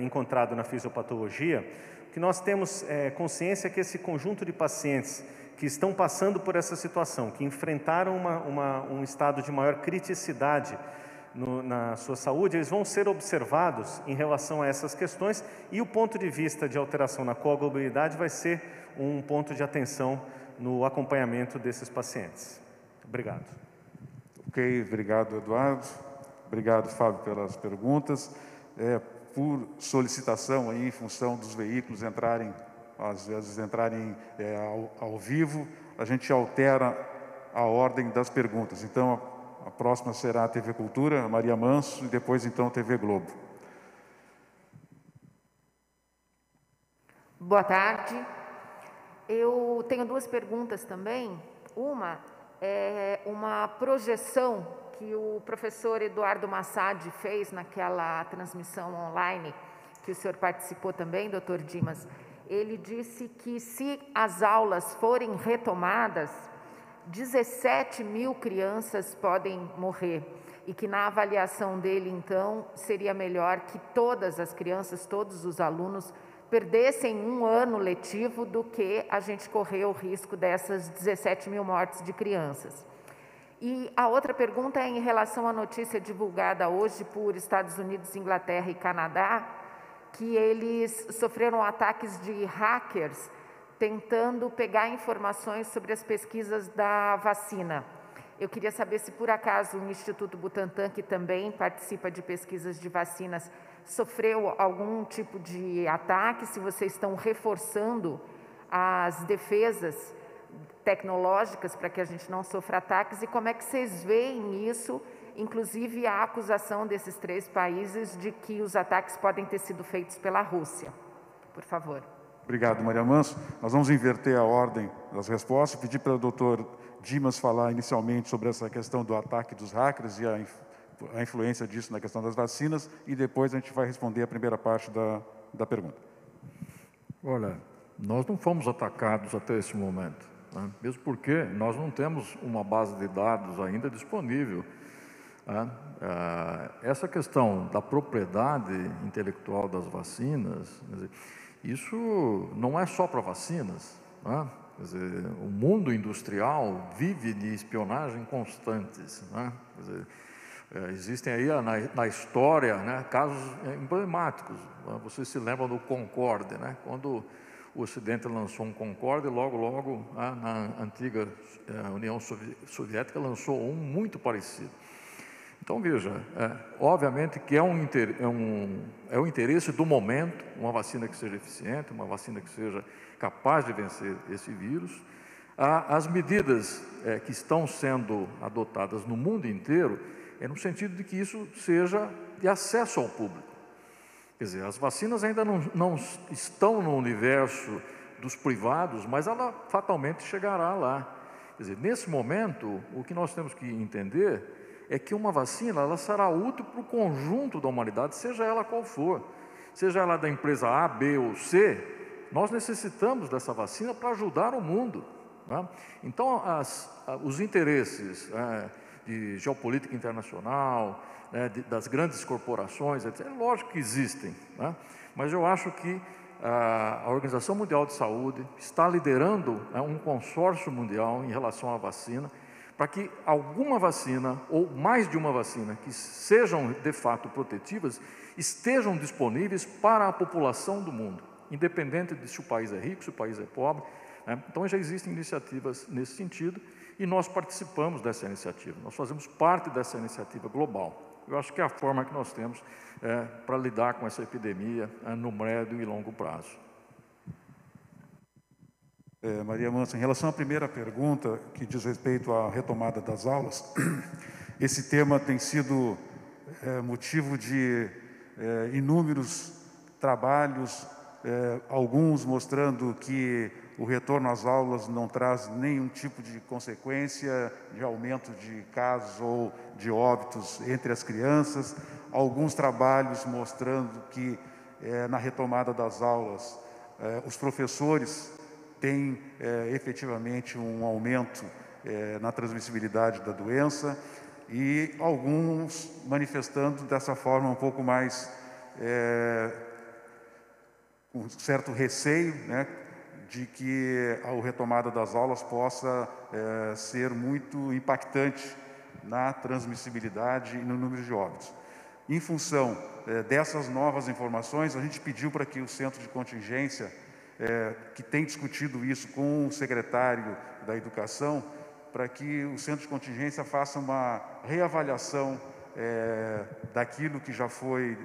encontrado na fisiopatologia, o que nós temos consciência é que esse conjunto de pacientes que estão passando por essa situação, que enfrentaram um estado de maior criticidade na sua saúde, eles vão ser observados em relação a essas questões, e o ponto de vista de alteração na coagulabilidade vai ser um ponto de atenção no acompanhamento desses pacientes. Obrigado. Ok, obrigado, Eduardo. Obrigado, Fábio, pelas perguntas. Por solicitação, aí, em função dos veículos entrarem, às vezes entrarem ao vivo, a gente altera a ordem das perguntas. Então, a próxima será a TV Cultura, a Maria Manso, e depois, então, a TV Globo. Boa tarde. Eu tenho 2 perguntas também. Uma é uma projeção que o professor Eduardo Massad fez naquela transmissão online, que o senhor participou também, doutor Dimas. Ele disse que, se as aulas forem retomadas, 17 mil crianças podem morrer, e que, na avaliação dele, então, seria melhor que todas as crianças, todos os alunos, perdessem um ano letivo do que a gente correr o risco dessas 17 mil mortes de crianças. E a outra pergunta é em relação à notícia divulgada hoje por Estados Unidos, Inglaterra e Canadá, que eles sofreram ataques de hackers tentando pegar informações sobre as pesquisas da vacina. Eu queria saber se, por acaso, o Instituto Butantan, que também participa de pesquisas de vacinas, sofreu algum tipo de ataque, se vocês estão reforçando as defesas tecnológicas para que a gente não sofra ataques, e como é que vocês veem isso, inclusive a acusação desses 3 países de que os ataques podem ter sido feitos pela Rússia. Por favor. Obrigado, Maria Manso. Nós vamos inverter a ordem das respostas, pedir para o doutor Dimas falar inicialmente sobre essa questão do ataque dos hackers e a influência disso na questão das vacinas, e depois a gente vai responder a primeira parte da pergunta. Olha, nós não fomos atacados até esse momento, né? Mesmo porque nós não temos uma base de dados ainda disponível. Né? Essa questão da propriedade intelectual das vacinas, quer dizer, isso não é só para vacinas, né? Quer dizer, o mundo industrial vive de espionagem constantes, né? Quer dizer, existem aí na história, né, casos emblemáticos. Vocês se lembram do Concorde, né? Quando o Ocidente lançou um Concorde, logo na antiga União Soviética lançou um muito parecido. Então, veja, obviamente que é o interesse do momento, uma vacina que seja eficiente, uma vacina que seja capaz de vencer esse vírus. As medidas que estão sendo adotadas no mundo inteiro é no sentido de que isso seja de acesso ao público. Quer dizer, as vacinas ainda não estão no universo dos privados, mas ela fatalmente chegará lá. Quer dizer, nesse momento, o que nós temos que entender é que uma vacina ela será útil para o conjunto da humanidade, seja ela qual for. Seja ela da empresa A, B ou C, nós necessitamos dessa vacina para ajudar o mundo. Né? Então, os interesses de geopolítica internacional, né, das grandes corporações, etc., é lógico que existem, né? Mas eu acho que a Organização Mundial de Saúde está liderando um consórcio mundial em relação à vacina, para que alguma vacina, ou mais de uma vacina, que sejam de fato protetivas, estejam disponíveis para a população do mundo, independente de se o país é rico, se o país é pobre, né? Então já existem iniciativas nesse sentido e nós participamos dessa iniciativa, nós fazemos parte dessa iniciativa global. Eu acho que é a forma que nós temos para lidar com essa epidemia no médio e longo prazo. Maria Manso, em relação à primeira pergunta, que diz respeito à retomada das aulas, esse tema tem sido motivo de inúmeros trabalhos, alguns mostrando que o retorno às aulas não traz nenhum tipo de consequência de aumento de casos ou de óbitos entre as crianças, alguns trabalhos mostrando que na retomada das aulas os professores têm efetivamente um aumento na transmissibilidade da doença e alguns manifestando dessa forma um pouco mais com certo receio, né, de que a retomada das aulas possa ser muito impactante na transmissibilidade e no número de óbitos. Em função dessas novas informações, a gente pediu para que o Centro de Contingência, que tem discutido isso com o secretário da Educação, para que o Centro de Contingência faça uma reavaliação daquilo que já foi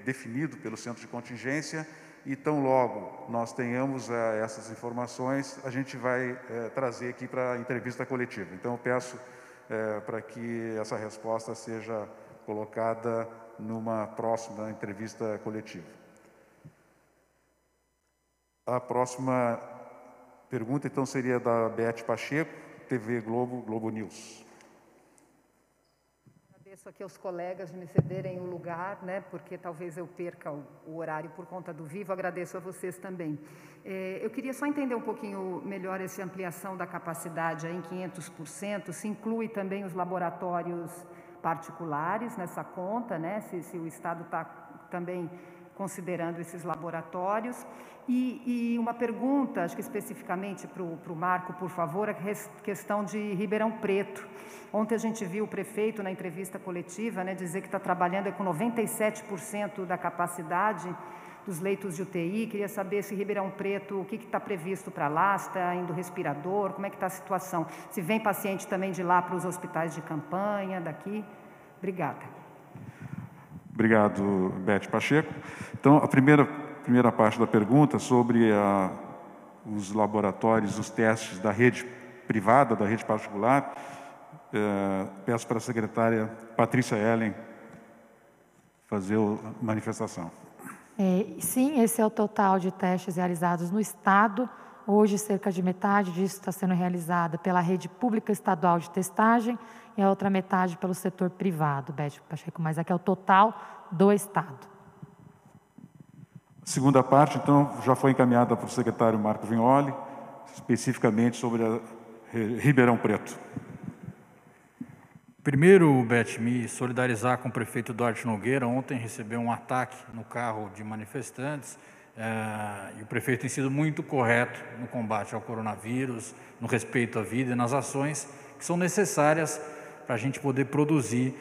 definido pelo Centro de Contingência e tão logo nós tenhamos essas informações, a gente vai trazer aqui para a entrevista coletiva. Então eu peço para que essa resposta seja colocada numa próxima entrevista coletiva. A próxima pergunta, então, seria da Beth Pacheco, TV Globo, Globo News. Agradeço aqui aos colegas de me cederem o lugar, né, porque talvez eu perca o horário por conta do vivo. Agradeço a vocês também. Eu queria só entender um pouquinho melhor essa ampliação da capacidade aí em 500%. Se inclui também os laboratórios particulares nessa conta, né, se o Estado está também considerando esses laboratórios. E uma pergunta, acho que especificamente para o Marco, por favor, a questão de Ribeirão Preto. Ontem a gente viu o prefeito na entrevista coletiva, né, dizer que está trabalhando com 97% da capacidade dos leitos de UTI. Queria saber se Ribeirão Preto, o que está previsto para lá, se está indo respirador, como é que está a situação? Se vem paciente também de lá para os hospitais de campanha, daqui? Obrigada. Obrigado, Beth Pacheco. Então, a primeira parte da pergunta sobre os laboratórios, os testes da rede privada, da rede particular, peço para a secretária Patrícia Ellen fazer a manifestação. Sim, esse é o total de testes realizados no Estado. Hoje, cerca de metade disso está sendo realizada pela rede pública estadual de testagem e a outra metade pelo setor privado, Beth Pacheco, mas aqui é o total do Estado. A segunda parte, então, já foi encaminhada para o secretário Marco Vignoli, especificamente sobre a Ribeirão Preto. Primeiro, Beth, me solidarizar com o prefeito Duarte Nogueira. Ontem recebeu um ataque no carro de manifestantes e o prefeito tem sido muito correto no combate ao coronavírus, no respeito à vida e nas ações que são necessárias para a gente poder produzir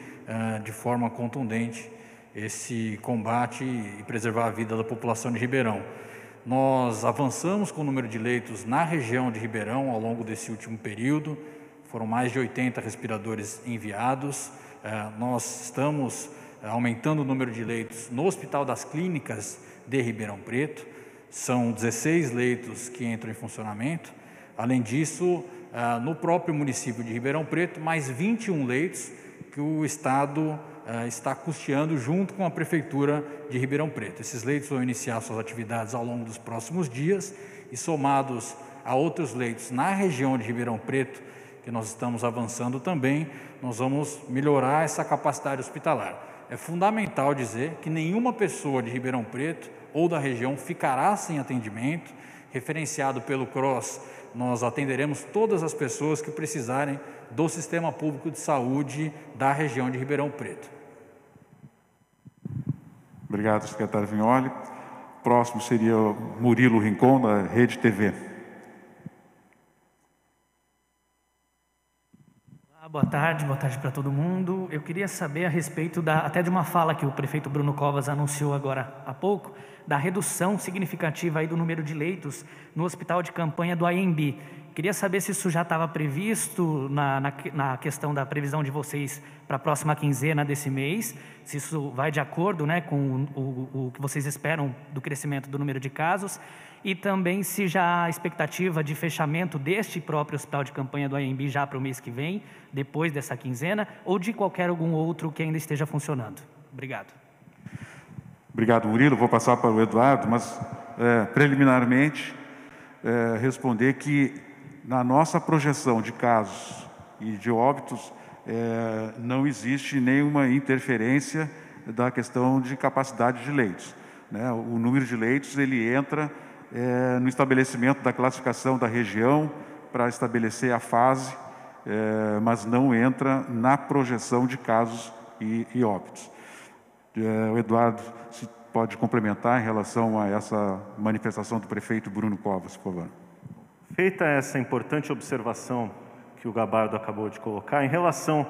de forma contundente esse combate e preservar a vida da população de Ribeirão. Nós avançamos com o número de leitos na região de Ribeirão ao longo desse último período. Foram mais de 80 respiradores enviados. Nós estamos aumentando o número de leitos no Hospital das Clínicas de Ribeirão Preto. São 16 leitos que entram em funcionamento. Além disso, no próprio município de Ribeirão Preto, mais 21 leitos que o Estado está custeando junto com a Prefeitura de Ribeirão Preto. Esses leitos vão iniciar suas atividades ao longo dos próximos dias e, somados a outros leitos na região de Ribeirão Preto, que nós estamos avançando também, nós vamos melhorar essa capacidade hospitalar. É fundamental dizer que nenhuma pessoa de Ribeirão Preto ou da região ficará sem atendimento. Referenciado pelo CROSS, nós atenderemos todas as pessoas que precisarem do Sistema Público de Saúde da região de Ribeirão Preto. Obrigado, secretário Vignoli. próximo seria o Murilo Rincon, da Rede TV. Boa tarde para todo mundo. Eu queria saber a respeito até de uma fala que o prefeito Bruno Covas anunciou agora há pouco, da redução significativa aí do número de leitos no hospital de campanha do AMB. Queria saber se isso já estava previsto na questão da previsão de vocês para a próxima quinzena desse mês, se isso vai de acordo, né, com o que vocês esperam do crescimento do número de casos, e também se já há expectativa de fechamento deste próprio hospital de campanha do AMB já para o mês que vem, depois dessa quinzena, ou de algum outro que ainda esteja funcionando. Obrigado. Obrigado, Murilo. Vou passar para o Eduardo, mas preliminarmente responder que na nossa projeção de casos e de óbitos não existe nenhuma interferência da questão de capacidade de leitos, né? O número de leitos ele entra no estabelecimento da classificação da região para estabelecer a fase, mas não entra na projeção de casos e óbitos. O Eduardo se pode complementar em relação a essa manifestação do prefeito Bruno Covas, por favor. Feita essa importante observação que o Gabardo acabou de colocar, em relação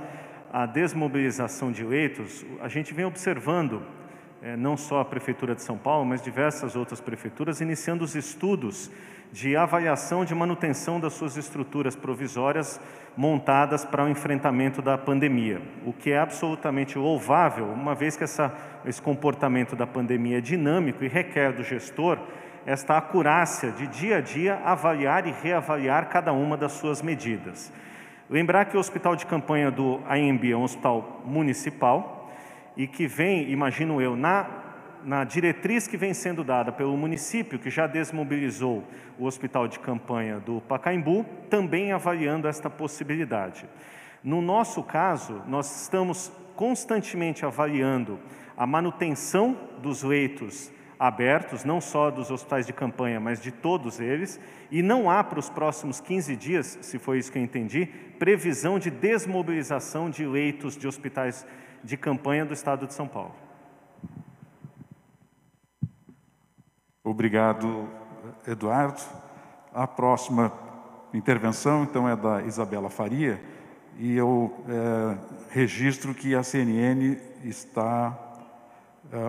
à desmobilização de leitos, a gente vem observando, não só a Prefeitura de São Paulo, mas diversas outras prefeituras, iniciando os estudos de avaliação de manutenção das suas estruturas provisórias montadas para o enfrentamento da pandemia, o que é absolutamente louvável, uma vez que esse comportamento da pandemia é dinâmico e requer do gestor esta acurácia de dia a dia avaliar e reavaliar cada uma das suas medidas. Lembrar que o hospital de campanha do AMB é um hospital municipal e que vem, imagino eu, na diretriz que vem sendo dada pelo município, que já desmobilizou o hospital de campanha do Pacaembu, também avaliando esta possibilidade. No nosso caso, nós estamos constantemente avaliando a manutenção dos leitos abertos, não só dos hospitais de campanha, mas de todos eles, e não há para os próximos 15 dias, se foi isso que eu entendi, previsão de desmobilização de leitos de hospitais de campanha do Estado de São Paulo. Obrigado, Eduardo. A próxima intervenção, então, é da Isabela Faria, e eu registro que a CNN está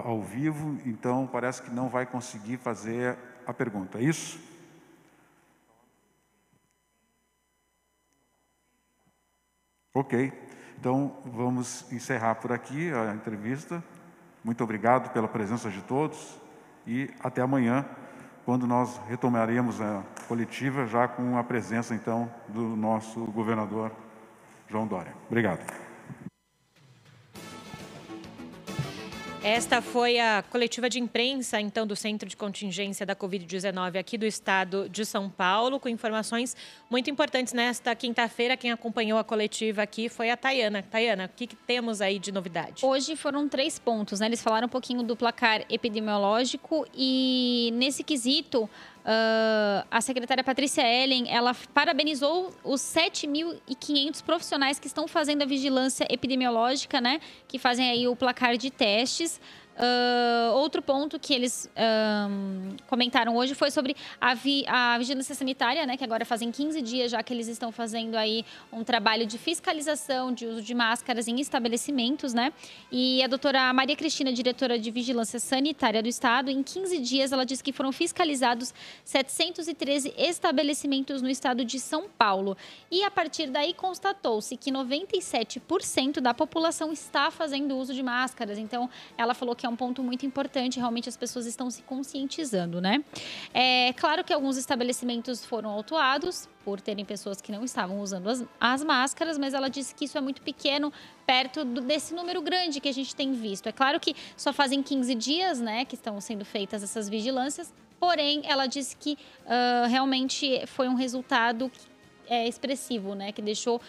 ao vivo, então parece que não vai conseguir fazer a pergunta, é isso? Ok, então vamos encerrar por aqui a entrevista. Muito obrigado pela presença de todos e até amanhã, quando nós retomaremos a coletiva já com a presença, então, do nosso governador João Dória. Obrigado. Esta foi a coletiva de imprensa, então, do Centro de Contingência da Covid-19 aqui do estado de São Paulo, com informações muito importantes nesta quinta-feira. Quem acompanhou a coletiva aqui foi a Tayana. Tayana, o que temos aí de novidade? Hoje foram 3 pontos, né? Eles falaram um pouquinho do placar epidemiológico e, nesse quesito, a secretária Patrícia Ellen, ela parabenizou os 7.500 profissionais que estão fazendo a vigilância epidemiológica, né? Que fazem aí o placar de testes. Outro ponto que eles comentaram hoje foi sobre a vigilância sanitária, né, que agora fazem 15 dias já que eles estão fazendo aí um trabalho de fiscalização de uso de máscaras em estabelecimentos, né? E a doutora Maria Cristina, diretora de Vigilância Sanitária do Estado, em 15 dias ela disse que foram fiscalizados 713 estabelecimentos no estado de São Paulo. E a partir daí constatou-se que 97% da população está fazendo uso de máscaras. Então, ela falou que é um ponto muito importante, realmente as pessoas estão se conscientizando, né? É claro que alguns estabelecimentos foram autuados por terem pessoas que não estavam usando as máscaras, mas ela disse que isso é muito pequeno perto desse número grande que a gente tem visto. É claro que só fazem 15 dias, né, que estão sendo feitas essas vigilâncias, porém, ela disse que realmente foi um resultado expressivo, né, que deixou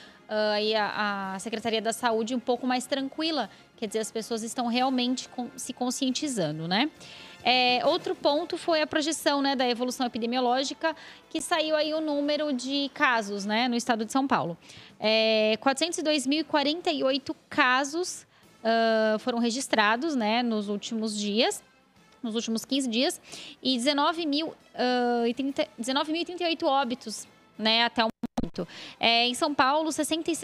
aí a Secretaria da Saúde um pouco mais tranquila. Quer dizer, as pessoas estão realmente se conscientizando, né? Outro ponto foi a projeção, né, da evolução epidemiológica, que saiu aí o número de casos, né, no estado de São Paulo. 402.048 casos foram registrados, né, nos últimos dias. nos últimos 15 dias e 19.038 óbitos, né, até o momento. Em São Paulo,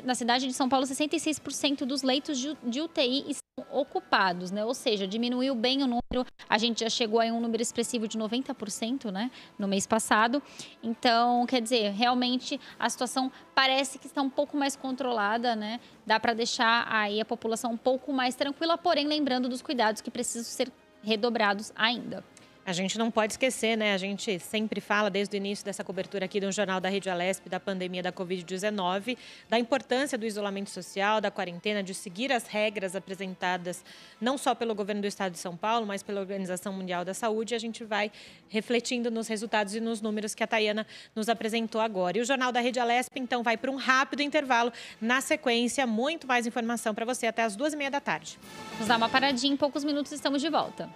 na cidade de São Paulo, 66% dos leitos de UTI estão ocupados, né? Ou seja, diminuiu bem o número. A gente já chegou a um número expressivo de 90%, né, no mês passado. Então, quer dizer, realmente a situação parece que está um pouco mais controlada, né? Dá para deixar aí a população um pouco mais tranquila, porém lembrando dos cuidados que precisam ser redobrados ainda. A gente não pode esquecer, né? A gente sempre fala desde o início dessa cobertura aqui do Jornal da Rede Alesp da pandemia da Covid-19, da importância do isolamento social, da quarentena, de seguir as regras apresentadas não só pelo governo do estado de São Paulo, mas pela Organização Mundial da Saúde. E a gente vai refletindo nos resultados e nos números que a Tayana nos apresentou agora. E o Jornal da Rede Alesp, então, vai para um rápido intervalo. Na sequência, muito mais informação para você até as 2h30 da tarde. Vamos dar uma paradinha, em poucos minutos estamos de volta.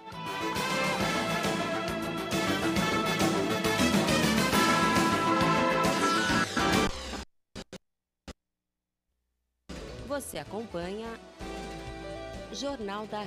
Você acompanha Jornal da